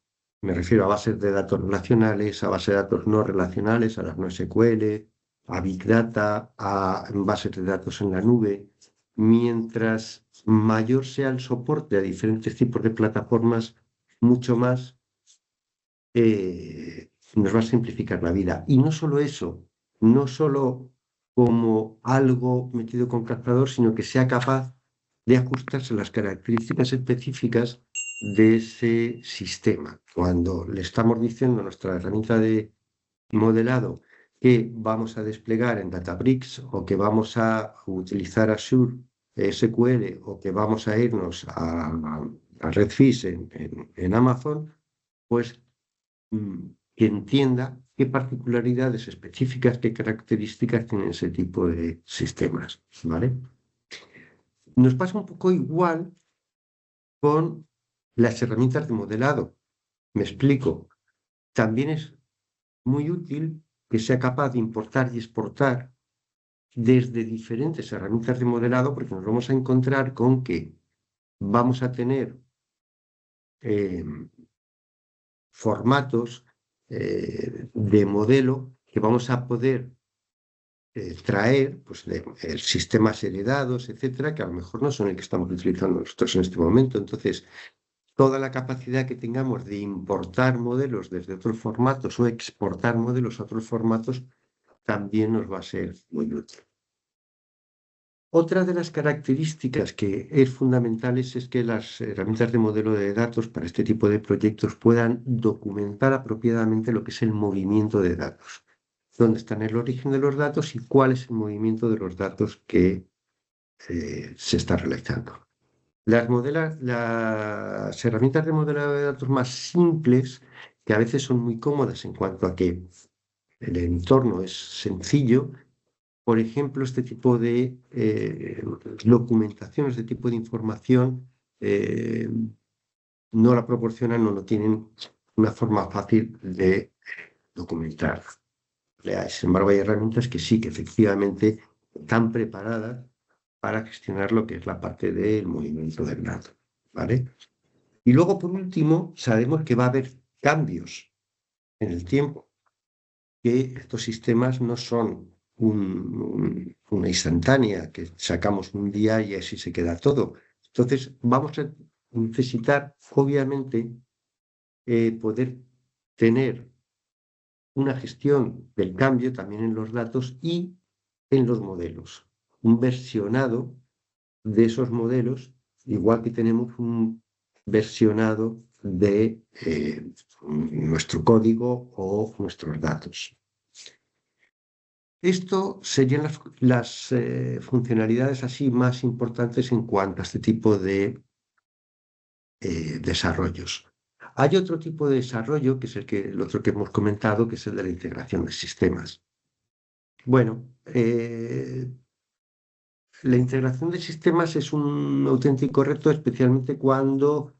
Me refiero a bases de datos relacionales, a bases de datos no relacionales, a las NoSQL, a Big Data, a bases de datos en la nube. Mientras mayor sea el soporte a diferentes tipos de plataformas, mucho más nos va a simplificar la vida. Y no solo eso, no solo como algo metido con calzador, sino que sea capaz de ajustarse a las características específicas de ese sistema. Cuando le estamos diciendo a nuestra herramienta de modelado que vamos a desplegar en Databricks o que vamos a utilizar Azure SQL o que vamos a irnos a Redfish en Amazon, pues que entienda qué particularidades específicas, qué características tienen ese tipo de sistemas, ¿vale? Nos pasa un poco igual con las herramientas de modelado. Me explico. También es muy útil que sea capaz de importar y exportar desde diferentes herramientas de modelado, porque nos vamos a encontrar con que vamos a tener eh, formatos de modelo que vamos a poder traer pues, de sistemas heredados, etcétera, que a lo mejor no son el que estamos utilizando nosotros en este momento. Entonces, toda la capacidad que tengamos de importar modelos desde otros formatos o exportar modelos a otros formatos también nos va a ser muy útil. Otra de las características que es fundamental es que las herramientas de modelo de datos para este tipo de proyectos puedan documentar apropiadamente lo que es el movimiento de datos, dónde está el origen de los datos y cuál es el movimiento de los datos que se está realizando. Las herramientas de modelado de datos más simples, que a veces son muy cómodas en cuanto a que el entorno es sencillo, por ejemplo, este tipo de documentación, este tipo de información, no la proporcionan o no tienen una forma fácil de documentar. Sin embargo, hay herramientas que sí, que efectivamente están preparadas para gestionar lo que es la parte del movimiento del dato, ¿vale? Y luego, por último, sabemos que va a haber cambios en el tiempo, que estos sistemas no son una instantánea, que sacamos un día y así se queda todo. Entonces, vamos a necesitar, obviamente, poder tener una gestión del cambio también en los datos y en los modelos. Un versionado de esos modelos, igual que tenemos un versionado de nuestro código o nuestros datos. Esto serían las funcionalidades así más importantes en cuanto a este tipo de desarrollos. Hay otro tipo de desarrollo, que es el otro que hemos comentado, que es el de la integración de sistemas. Bueno, la integración de sistemas es un auténtico reto, especialmente cuando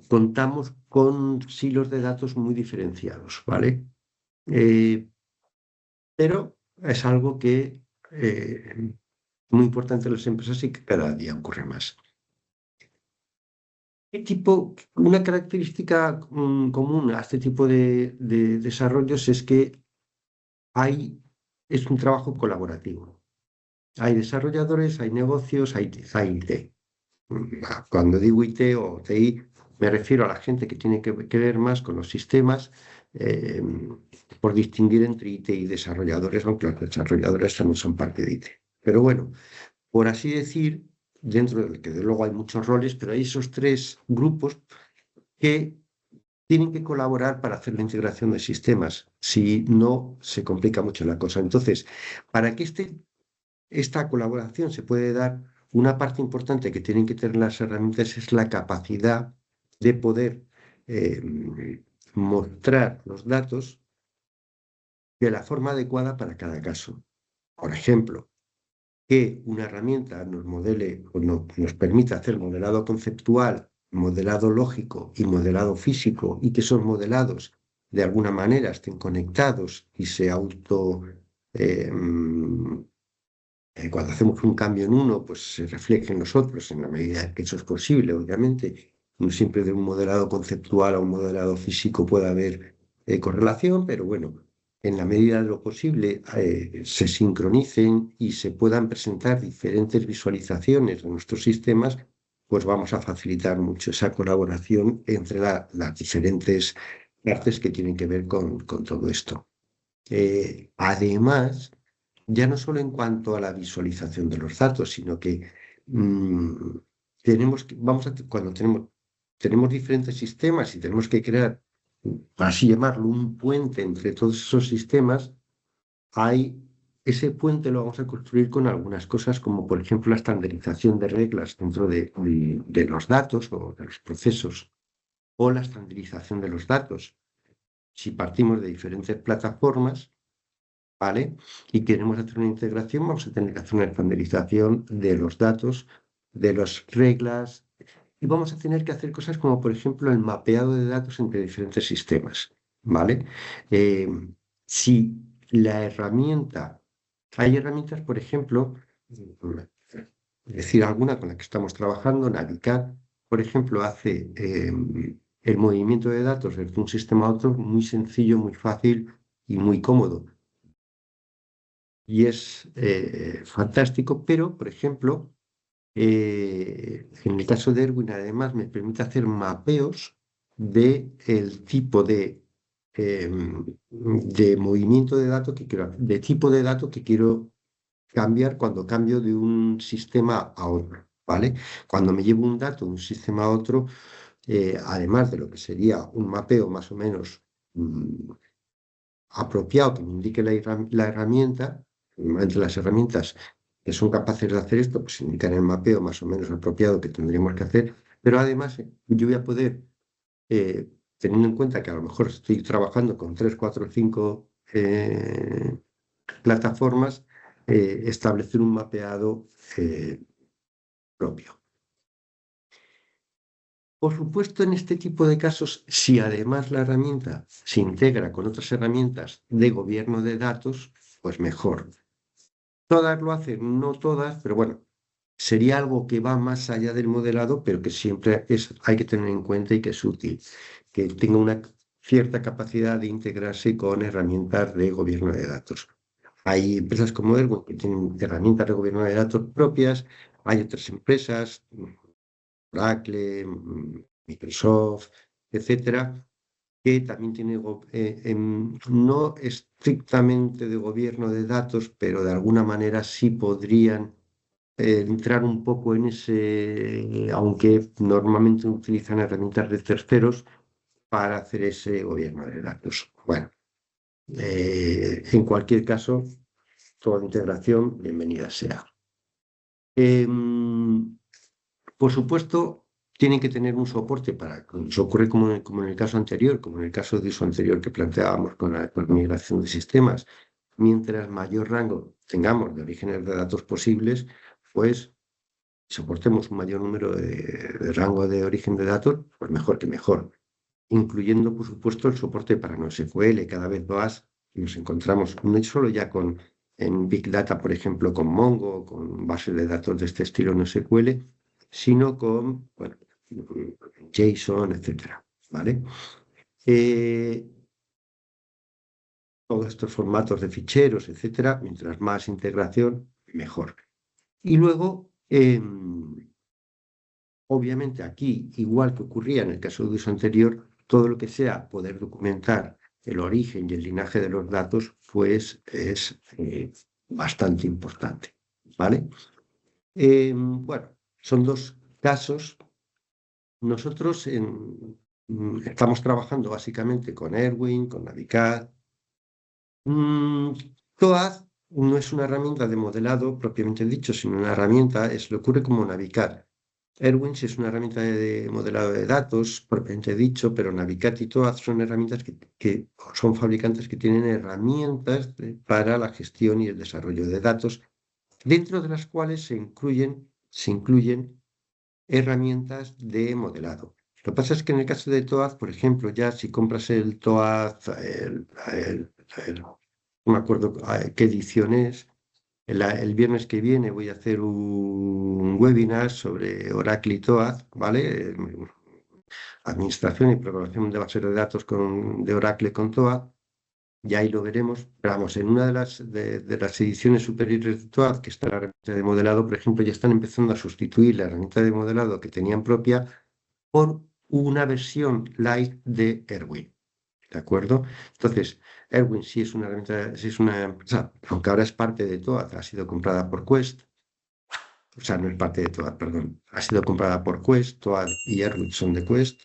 contamos con silos de datos muy diferenciados, ¿vale? Pero es algo que muy importante en las empresas y que cada día ocurre más. Una característica común a este tipo de desarrollos es que es un trabajo colaborativo. Hay desarrolladores, hay negocios, hay IT. Cuando digo IT o TI, me refiero a la gente que tiene que ver más con los sistemas, eh, por distinguir entre IT y desarrolladores, aunque los desarrolladores también son parte de IT. Pero bueno, por así decir, dentro del que de luego hay muchos roles, pero hay esos tres grupos que tienen que colaborar para hacer la integración de sistemas. Si no, se complica mucho la cosa. Entonces, para que esta colaboración se puede dar, una parte importante que tienen que tener las herramientas es la capacidad de poder mostrar los datos de la forma adecuada para cada caso. Por ejemplo, que una herramienta nos modele o nos permita hacer modelado conceptual, modelado lógico y modelado físico, y que esos modelados de alguna manera estén conectados y se cuando hacemos un cambio en uno, pues se refleje en los otros, en la medida que eso es posible, obviamente. No siempre de un modelado conceptual a un modelado físico puede haber correlación, pero bueno, en la medida de lo posible se sincronicen y se puedan presentar diferentes visualizaciones de nuestros sistemas, pues vamos a facilitar mucho esa colaboración entre las diferentes partes que tienen que ver con todo esto. Además, ya no solo en cuanto a la visualización de los datos, sino que cuando tenemos diferentes sistemas y tenemos que crear, por así llamarlo, un puente entre todos esos sistemas, ese puente lo vamos a construir con algunas cosas, como por ejemplo la estandarización de reglas dentro de los datos o de los procesos, o la estandarización de los datos. Si partimos de diferentes plataformas, ¿vale? Y queremos hacer una integración, vamos a tener que hacer una estandarización de los datos, de las reglas, y vamos a tener que hacer cosas como, por ejemplo, el mapeado de datos entre diferentes sistemas, ¿vale? Eh, si la herramienta, hay herramientas, por ejemplo, es decir, alguna con la que estamos trabajando, Navicat, por ejemplo, hace el movimiento de datos desde un sistema a otro muy sencillo, muy fácil y muy cómodo. Y es fantástico, pero, por ejemplo, en el caso de Erwin, además, me permite hacer mapeos del tipo de movimiento de datos de tipo de datos que quiero cambiar cuando cambio de un sistema a otro, ¿vale? Cuando me llevo un dato de un sistema a otro, además de lo que sería un mapeo más o menos apropiado que me indique la herramienta, entre las herramientas que son capaces de hacer esto, pues indican el mapeo más o menos apropiado que tendríamos que hacer, pero además yo voy a poder, teniendo en cuenta que a lo mejor estoy trabajando con 3, 4, 5 plataformas, establecer un mapeado propio. Por supuesto, en este tipo de casos, si además la herramienta se integra con otras herramientas de gobierno de datos, pues mejor. Todas lo hacen, no todas, pero bueno, sería algo que va más allá del modelado, pero que siempre hay que tener en cuenta y que es útil, que tenga una cierta capacidad de integrarse con herramientas de gobierno de datos. Hay empresas como Ergo que tienen herramientas de gobierno de datos propias, hay otras empresas, Oracle, Microsoft, etcétera, que también tiene no estrictamente de gobierno de datos, pero de alguna manera sí podrían entrar un poco en ese, aunque normalmente utilizan herramientas de terceros para hacer ese gobierno de datos. Bueno, en cualquier caso, toda integración, bienvenida sea. Por supuesto, tienen que tener un soporte para, se ocurre como en el caso anterior, como en el caso de uso anterior que planteábamos con la migración de sistemas. Mientras mayor rango tengamos de orígenes de datos posibles, pues soportemos un mayor número de rango de origen de datos, pues mejor que mejor. Incluyendo, por supuesto, el soporte para NoSQL. Cada vez más nos encontramos, no solo ya en Big Data, por ejemplo, con Mongo, con bases de datos de este estilo NoSQL, sino con, bueno, JSON, etcétera, ¿vale? Todos estos formatos de ficheros, etcétera, mientras más integración, mejor. Y luego, obviamente aquí, igual que ocurría en el caso de uso anterior, todo lo que sea poder documentar el origen y el linaje de los datos, pues es bastante importante, ¿vale? Bueno, son dos casos. Nosotros estamos trabajando básicamente con Erwin, con Navicat. TOAD no es una herramienta de modelado propiamente dicho, sino una herramienta, le ocurre como Navicat. Erwin sí es una herramienta de modelado de datos, propiamente dicho, pero Navicat y TOAD son herramientas que son fabricantes que tienen herramientas para la gestión y el desarrollo de datos, dentro de las cuales se incluyen herramientas de modelado. Lo que pasa es que en el caso de TOAD, por ejemplo, ya si compras el TOAD, no me acuerdo qué edición es, el viernes que viene voy a hacer un webinar sobre Oracle y TOAD, ¿vale? Administración y programación de bases de datos de Oracle con TOAD, y ahí lo veremos. Pero vamos, en una de las ediciones superiores de TOAD, que está la herramienta de modelado, por ejemplo, ya están empezando a sustituir la herramienta de modelado que tenían propia por una versión light de Erwin. ¿de acuerdo? Entonces, Erwin sí es una herramienta, sí es una empresa, aunque ahora es parte de Toad, ha sido comprada por Quest, o sea, no es parte de Toad, perdón, ha sido comprada por Quest, Toad y Erwin son de Quest,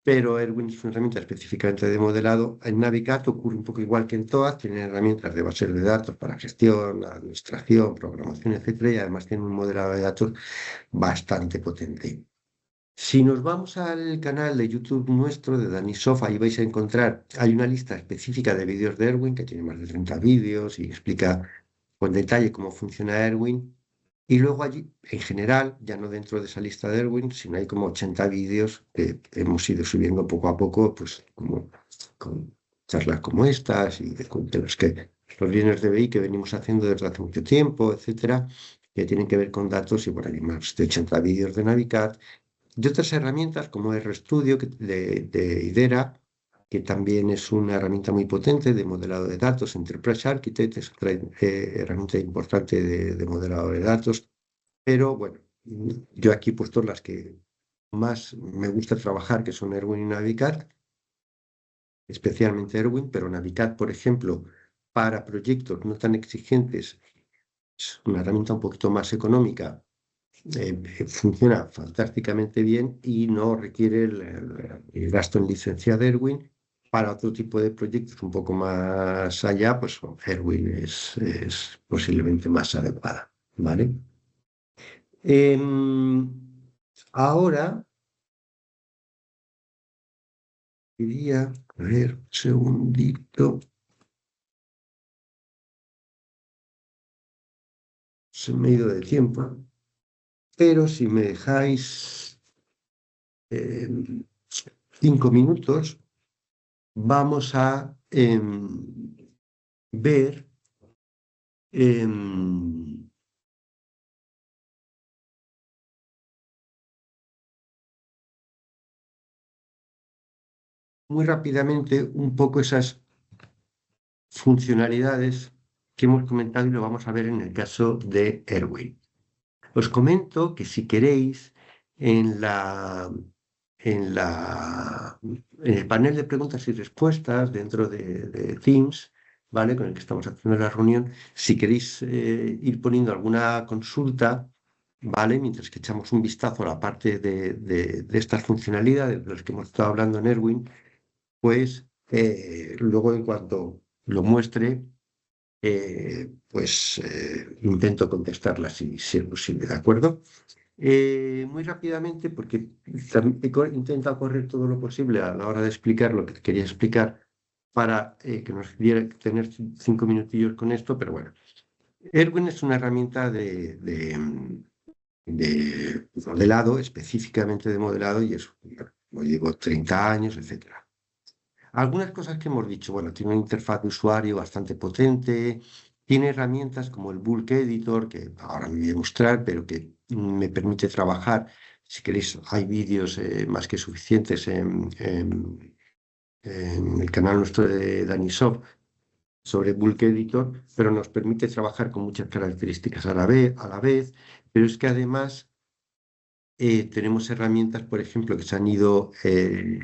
pero Erwin es una herramienta específicamente de modelado. En Navicat ocurre un poco igual que en Toad, tienen herramientas de bases de datos para gestión, administración, programación, etcétera, y además tienen un modelado de datos bastante potente. Si nos vamos al canal de YouTube nuestro de Danisoft, ahí vais a encontrar, hay una lista específica de vídeos de Erwin que tiene más de 30 vídeos y explica con detalle cómo funciona Erwin. Y luego allí, en general, ya no dentro de esa lista de Erwin, sino hay como 80 vídeos que hemos ido subiendo poco a poco, pues como con charlas como estas y de los bienes de BI que venimos haciendo desde hace mucho tiempo, etcétera, que tienen que ver con datos y por ahí más de 80 vídeos de Navicat y otras herramientas como RStudio de Idera, que también es una herramienta muy potente de modelado de datos. Enterprise Architect es otra herramienta importante de modelado de datos. Pero bueno, yo aquí he puesto las que más me gusta trabajar, que son Erwin y Navicat, especialmente Erwin, pero Navicat, por ejemplo, para proyectos no tan exigentes, es una herramienta un poquito más económica, funciona fantásticamente bien y no requiere el gasto en licencia de Erwin. Para otro tipo de proyectos un poco más allá, pues Erwin es posiblemente más adecuada, ¿vale? Em, ahora quería, a ver, un segundito, se me ha ido de tiempo, pero si me dejáis em, 5 minutos, vamos a ver em, muy rápidamente un poco esas funcionalidades que hemos comentado y lo vamos a ver en el caso de Erwin. Os comento que si queréis, en la, en el panel de preguntas y respuestas dentro de Teams, ¿vale? Con el que estamos haciendo la reunión, si queréis ir poniendo alguna consulta, ¿vale? Mientras que echamos un vistazo a la parte de estas funcionalidades de las que hemos estado hablando en Erwin, pues luego en cuanto lo muestre, pues intento contestarla si es posible, ¿de acuerdo? Muy rápidamente, porque intentado correr todo lo posible a la hora de explicar lo que quería explicar para que nos diera tener 5 minutillos con esto, pero bueno. Erwin es una herramienta de modelado, específicamente de modelado, y eso, como llevo 30 años, etcétera. Algunas cosas que hemos dicho, bueno, tiene una interfaz de usuario bastante potente, tiene herramientas como el Bulk Editor, que ahora me voy a mostrar, pero que me permite trabajar. Si queréis, hay vídeos más que suficientes en el canal nuestro de Danisoft sobre Bulk Editor, pero nos permite trabajar con muchas características a la vez, pero es que además tenemos herramientas, por ejemplo, que se han ido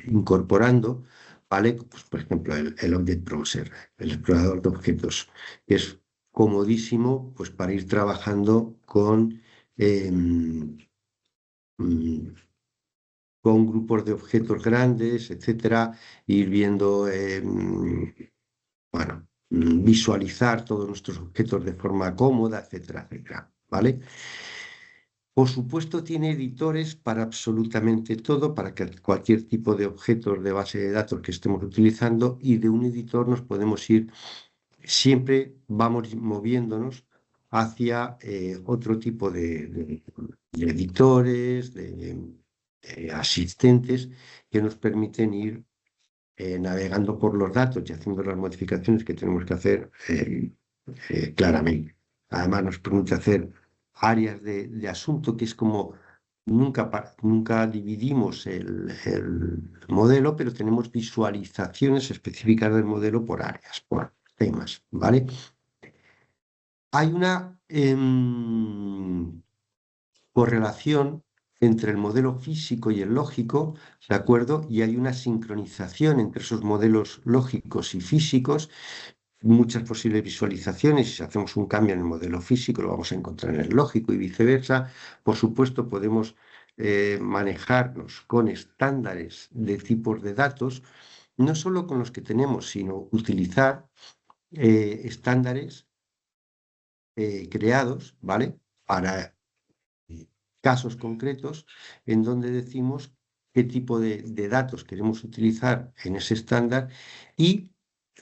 incorporando, ¿vale? Pues, por ejemplo, el Object Browser, el explorador de objetos, que es comodísimo pues, para ir trabajando mm, con grupos de objetos grandes, etcétera, ir viendo, bueno, visualizar todos nuestros objetos de forma cómoda, etcétera, etcétera, ¿vale? Por supuesto, tiene editores para absolutamente todo, para que cualquier tipo de objetos de base de datos que estemos utilizando y de un editor nos podemos ir, siempre vamos moviéndonos hacia otro tipo de editores, de asistentes que nos permiten ir navegando por los datos y haciendo las modificaciones que tenemos que hacer claramente. Además, nos permite hacer áreas de asunto que es como nunca dividimos el modelo, pero tenemos visualizaciones específicas del modelo por áreas, por temas, ¿vale? Hay una correlación entre el modelo físico y el lógico, ¿de acuerdo? Y hay una sincronización entre esos modelos lógicos y físicos, muchas posibles visualizaciones. Si hacemos un cambio en el modelo físico, lo vamos a encontrar en el lógico y viceversa. Por supuesto, podemos manejarnos con estándares de tipos de datos, no solo con los que tenemos, sino utilizar estándares creados, ¿vale? Para casos concretos en donde decimos qué tipo de datos queremos utilizar en ese estándar y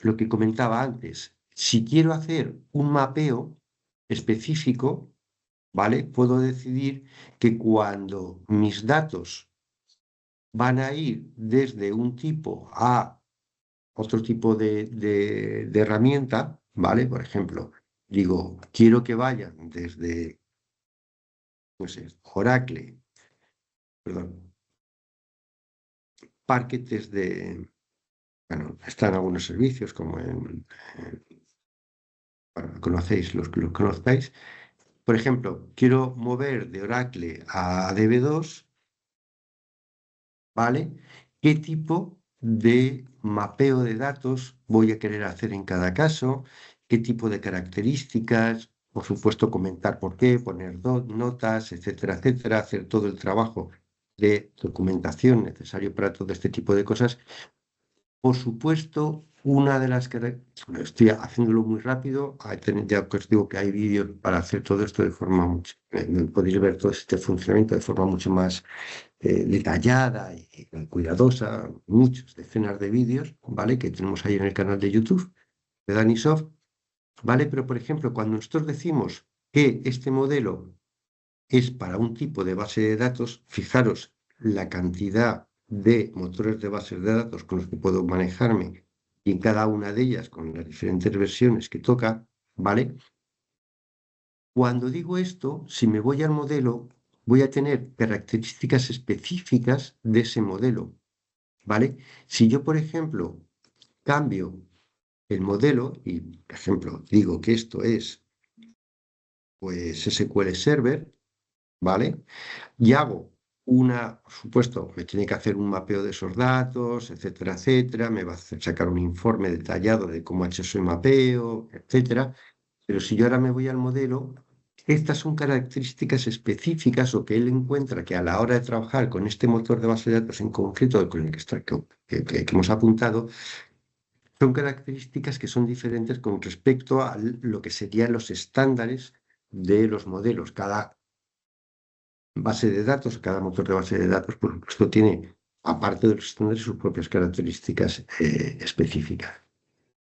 lo que comentaba antes, si quiero hacer un mapeo específico, ¿vale? Puedo decidir que cuando mis datos van a ir desde un tipo a otro tipo de herramienta, ¿vale? Por ejemplo, digo, quiero que vayan desde, no sé, Oracle, perdón, paquetes de, bueno, están algunos servicios como bueno, conocéis, los que los conozcáis. Por ejemplo, quiero mover de Oracle a DB2, ¿vale? ¿Qué tipo de mapeo de datos voy a querer hacer en cada caso? ¿Qué tipo de características? Por supuesto, comentar por qué, poner notas, etcétera, etcétera, hacer todo el trabajo de documentación necesario para todo este tipo de cosas. Por supuesto, una de las que estoy haciéndolo muy rápido, ya que os digo que hay vídeos para hacer todo esto de forma mucho, podéis ver todo este funcionamiento de forma mucho más detallada y cuidadosa, muchos, decenas de vídeos, ¿vale? Que tenemos ahí en el canal de YouTube de Danisoft, ¿vale? Pero, por ejemplo, cuando nosotros decimos que este modelo es para un tipo de base de datos, fijaros la cantidad de motores de bases de datos con los que puedo manejarme y en cada una de ellas con las diferentes versiones que toca, ¿vale? Cuando digo esto, si me voy al modelo, voy a tener características específicas de ese modelo, ¿vale? Si yo, por ejemplo, cambio el modelo y, por ejemplo, digo que esto es, pues, SQL Server, ¿vale? Y hago por supuesto, me tiene que hacer un mapeo de esos datos, etcétera, etcétera, me va a sacar un informe detallado de cómo ha hecho ese mapeo, etcétera. Pero si yo ahora me voy al modelo, estas son características específicas o que él encuentra que a la hora de trabajar con este motor de base de datos en concreto con el que hemos apuntado, son características que son diferentes con respecto a lo que serían los estándares de los modelos. Cada base de datos, cada motor de base de datos, por supuesto, tiene, aparte de los estándares, sus propias características específicas.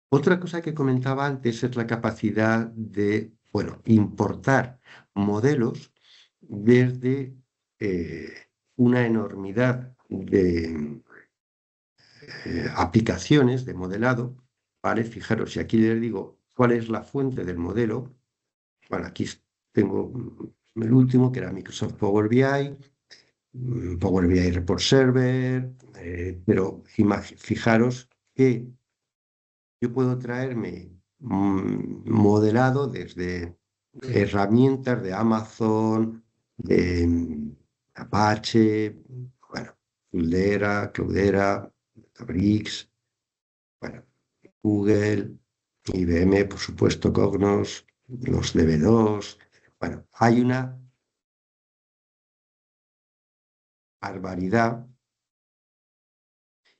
Otra cosa que comentaba antes es la capacidad de, bueno, importar modelos desde una enormidad de aplicaciones de modelado, ¿vale? Fijaros, si aquí les digo cuál es la fuente del modelo, bueno, aquí tengo el último que era Microsoft Power BI, Power BI Report Server, pero fijaros que yo puedo traerme modelado desde herramientas de Amazon, de Apache, bueno, Cloudera, Databricks, bueno, Google, IBM, por supuesto, Cognos, los DB2. Bueno, hay una barbaridad.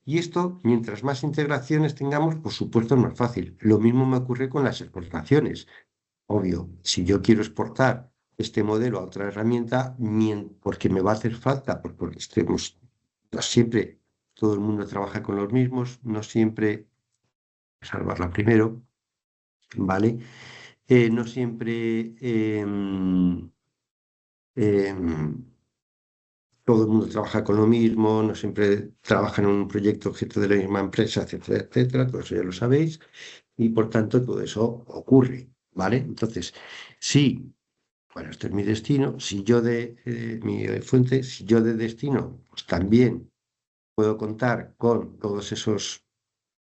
Y esto, mientras más integraciones tengamos, por supuesto, es más fácil. Lo mismo me ocurre con las exportaciones. Obvio, si yo quiero exportar este modelo a otra herramienta, porque me va a hacer falta, porque no siempre todo el mundo trabaja con los mismos, no siempre salvarla primero, ¿vale? No siempre em, todo el mundo trabaja con lo mismo, no siempre trabaja en un proyecto objeto de la misma empresa, etcétera, etcétera, todo eso ya lo sabéis, y por tanto todo eso ocurre, ¿vale? Entonces, sí. Bueno, este es mi destino. Si yo mi fuente, si yo de destino, pues también puedo contar con todos esos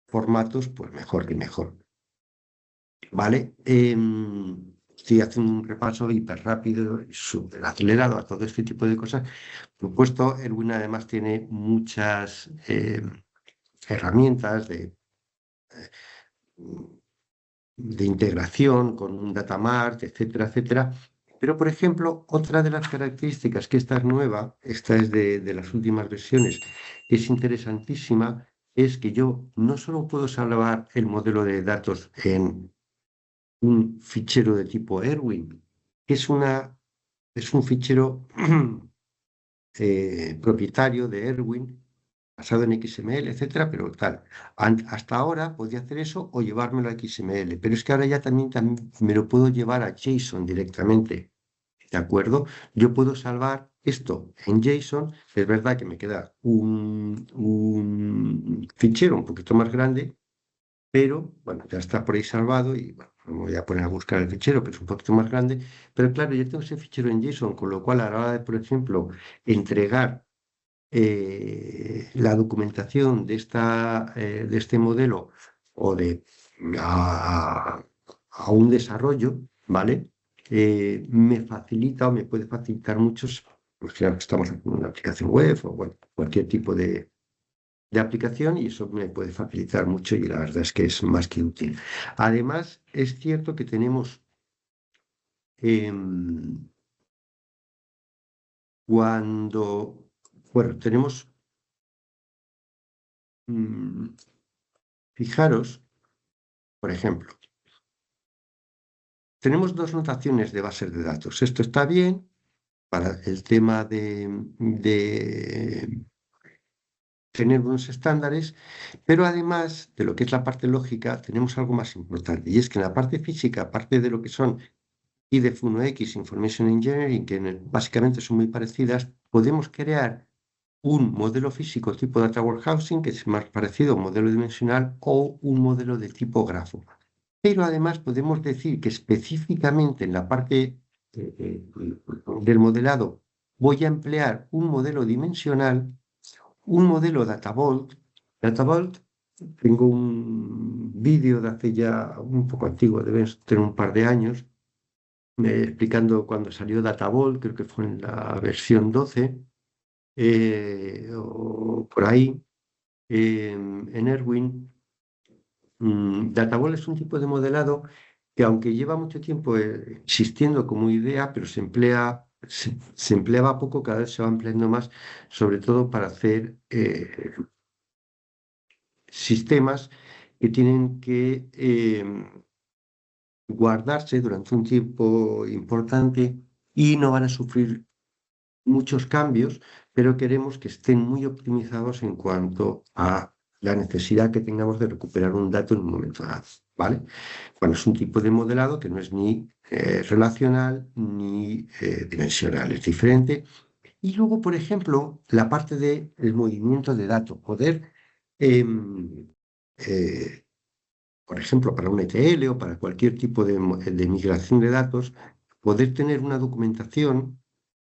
formatos, pues mejor que mejor. ¿Vale? estoy haciendo un repaso hiper rápido y súper acelerado a todo este tipo de cosas. Por supuesto, Erwin además tiene muchas herramientas de integración con un datamart, etcétera, etcétera. Pero, por ejemplo, otra de las características que esta es nueva, esta es de las últimas versiones, que es interesantísima, es que yo no solo puedo salvar el modelo de datos en un fichero de tipo Erwin, que es un fichero propietario de Erwin, basado en XML, etcétera, pero tal. Hasta ahora podía hacer eso o llevármelo a XML, pero es que ahora ya también me lo puedo llevar a JSON directamente. ¿De acuerdo? Yo puedo salvar esto en JSON. Es verdad que me queda un fichero un poquito más grande, pero bueno, ya está por ahí salvado y bueno, no me voy a poner a buscar el fichero, pero es un poquito más grande. Pero claro, yo tengo ese fichero en JSON, con lo cual a la hora de, por ejemplo, entregar la documentación de este modelo o a, a un desarrollo, ¿vale? Me facilita o me puede facilitar muchos, pues claro, estamos en una aplicación web o bueno, cualquier tipo de aplicación y eso me puede facilitar mucho y la verdad es que es más que útil. Además, es cierto que tenemos em, cuando, bueno, tenemos, mm, fijaros, por ejemplo, tenemos dos notaciones de bases de datos. Esto está bien para el tema de tener unos estándares, pero además de lo que es la parte lógica, tenemos algo más importante, y es que en la parte física, aparte de lo que son IDF1X, Information Engineering, que básicamente son muy parecidas, podemos crear un modelo físico tipo Data Warehousing, que es más parecido a un modelo dimensional, o un modelo de tipo grafo. Pero además podemos decir que específicamente en la parte del modelado voy a emplear un modelo dimensional, un modelo DataVolt. DataVolt, tengo un vídeo de hace ya un poco antiguo, debe tener un par de años, explicando cuando salió DataVolt, creo que fue en la versión 12, o por ahí, en Erwin. Databall es un tipo de modelado que aunque lleva mucho tiempo existiendo como idea, pero se empleaba poco, cada vez se va empleando más, sobre todo para hacer sistemas que tienen que guardarse durante un tiempo importante y no van a sufrir muchos cambios, pero queremos que estén muy optimizados en cuanto a la necesidad que tengamos de recuperar un dato en un momento dado, ¿vale? Bueno, es un tipo de modelado que no es ni relacional ni dimensional, es diferente. Y luego, por ejemplo, la parte del movimiento de datos, poder, em, eh, por ejemplo, para un ETL o para cualquier tipo de migración de datos, poder tener una documentación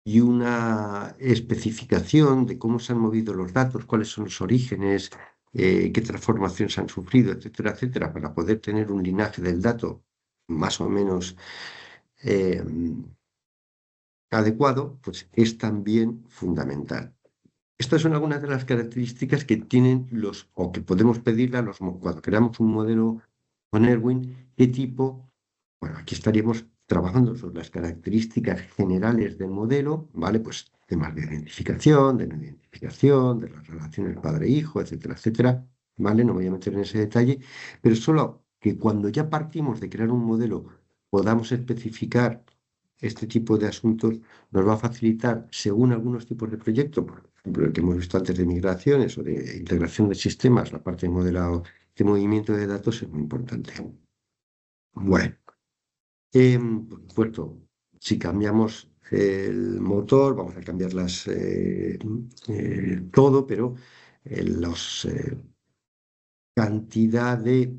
y una especificación de cómo se han movido los datos, cuáles son los orígenes, qué transformaciones han sufrido, etcétera, etcétera, para poder tener un linaje del dato más o menos eh, adecuado, pues es también fundamental. Estas son algunas de las características que tienen o que podemos pedirle a cuando creamos un modelo con Erwin, qué tipo. Bueno, aquí estaríamos trabajando sobre las características generales del modelo, ¿vale? Pues temas de identificación, de no identificación, de las relaciones padre-hijo, etcétera, etcétera, ¿vale? No me voy a meter en ese detalle, pero solo que cuando ya partimos de crear un modelo podamos especificar este tipo de asuntos nos va a facilitar, según algunos tipos de proyectos, por ejemplo, el que hemos visto antes de migraciones o de integración de sistemas, la parte de modelado de movimiento de datos es muy importante. Bueno. Por supuesto, si cambiamos el motor, vamos a cambiar todo, pero los cantidad de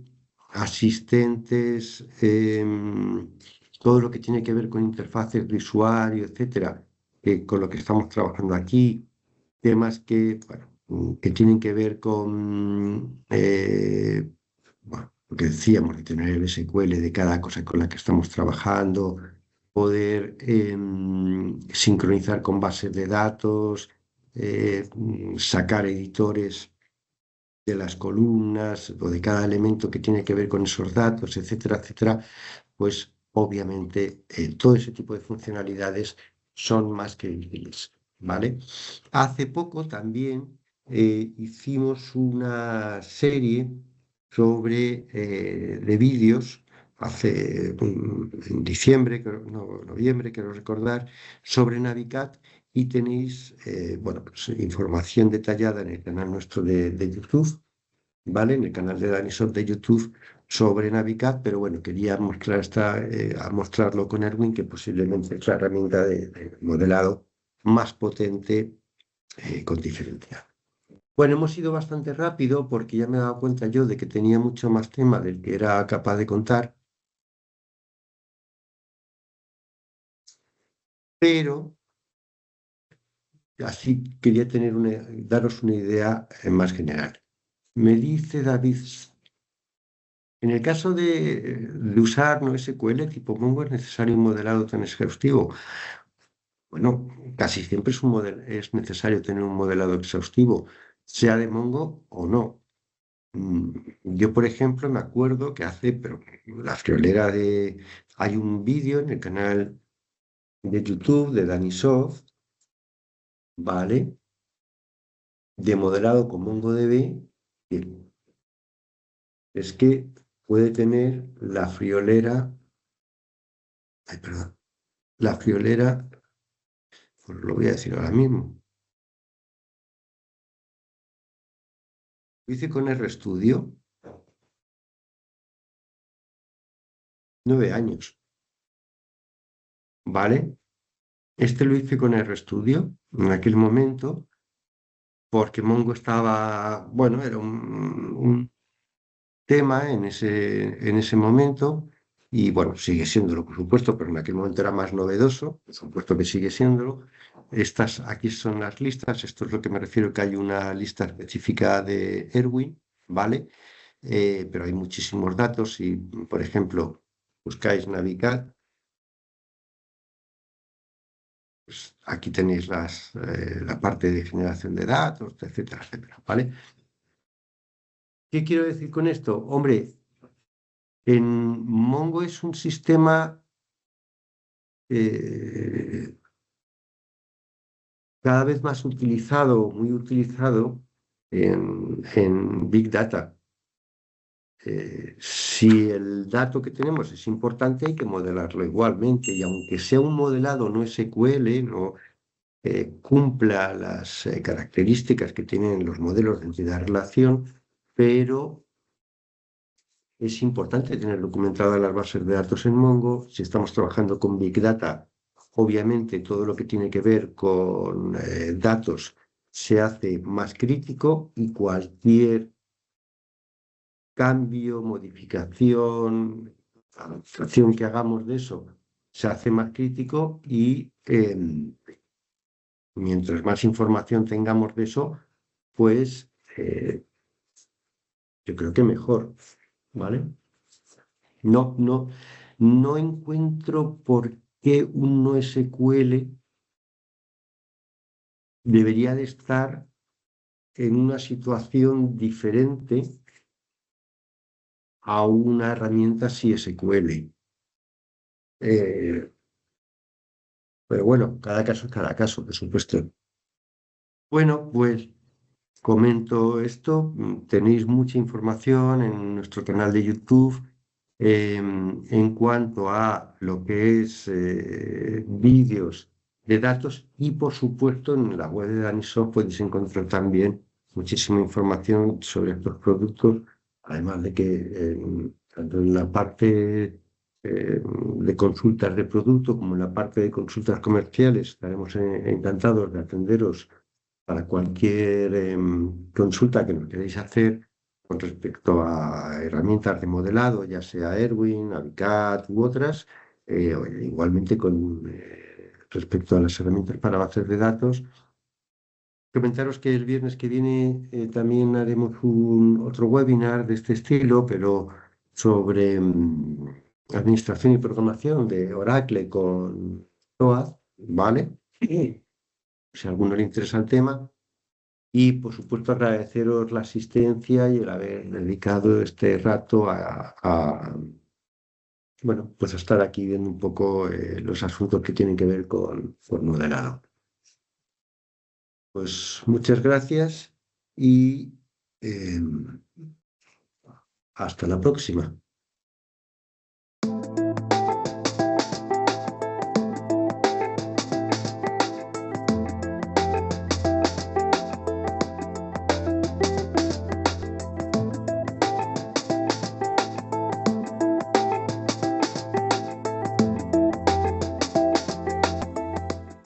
asistentes, todo lo que tiene que ver con interfaces de usuario, etcétera, con lo que estamos trabajando aquí, temas que, bueno, que tienen que ver con, bueno, lo que decíamos, de tener el SQL de cada cosa con la que estamos trabajando, poder sincronizar con bases de datos, sacar editores de las columnas o de cada elemento que tiene que ver con esos datos, etcétera, etcétera, pues obviamente todo ese tipo de funcionalidades son más que útiles, ¿vale? Hace poco también hicimos una serie sobre de vídeos, en diciembre, no, noviembre, quiero recordar, sobre Navicat y tenéis bueno, pues, información detallada en el canal nuestro de YouTube, ¿vale? En el canal de Danisoft de YouTube sobre Navicat, pero bueno, quería mostrar a mostrarlo con Erwin, que posiblemente es la herramienta de modelado más potente con diferencia. Bueno, hemos ido bastante rápido porque ya me he dado cuenta yo de que tenía mucho más tema del que era capaz de contar, pero así quería daros una idea más general. Me dice David, en el caso de usar NoSQL tipo Mongo es necesario un modelado tan exhaustivo. Bueno, casi siempre es necesario tener un modelado exhaustivo, sea de Mongo o no. Yo, por ejemplo, me acuerdo que pero la friolera hay un vídeo en el canal de YouTube de Danisoft, ¿vale? De modelado con MongoDB, que es que puede tener la friolera, ay, perdón, la friolera, pues lo voy a decir ahora mismo. Lo hice con RStudio, 9 años, ¿vale? Este lo hice con RStudio en aquel momento, porque Mongo estaba, bueno, era un tema en ese momento, y bueno, sigue siéndolo, por supuesto, pero en aquel momento era más novedoso, por supuesto que sigue siéndolo. Aquí son las listas, esto es lo que me refiero, que hay una lista específica de Erwin, ¿vale? Pero hay muchísimos datos y, por ejemplo, buscáis Navigat, pues aquí tenéis la parte de generación de datos, etcétera, etcétera, ¿vale? ¿Qué quiero decir con esto? Hombre, en Mongo es un sistema eh, cada vez más utilizado, muy utilizado en Big Data. Si el dato que tenemos es importante, hay que modelarlo igualmente, y aunque sea un modelado no SQL, no cumpla las características que tienen los modelos de entidad de relación, pero es importante tener documentadas las bases de datos en Mongo. Si estamos trabajando con Big Data, obviamente todo lo que tiene que ver con datos se hace más crítico, y cualquier cambio, modificación, adaptación que hagamos de eso se hace más crítico, y mientras más información tengamos de eso, pues yo creo que mejor, ¿vale? No, no, no encuentro por qué un NoSQL debería de estar en una situación diferente a una herramienta SQL. Eh, pero bueno, cada caso es cada caso, por supuesto. Bueno, pues comento esto. Tenéis mucha información en nuestro canal de YouTube en cuanto a lo que es vídeos de datos, y por supuesto en la web de Danisoft podéis encontrar también muchísima información sobre estos productos, además de que tanto en la parte de consultas de producto como en la parte de consultas comerciales estaremos encantados de atenderos para cualquier consulta que nos queráis hacer con respecto a herramientas de modelado, ya sea Erwin, Navicat u otras, o igualmente con respecto a las herramientas para bases de datos. Comentaros que el viernes que viene también haremos otro webinar de este estilo, pero sobre administración y programación de Oracle con TOAD, ¿vale? Si a alguno le interesa el tema. Y, por supuesto, agradeceros la asistencia y el haber dedicado este rato bueno, pues a estar aquí viendo un poco los asuntos que tienen que ver con modelado. Pues muchas gracias y hasta la próxima.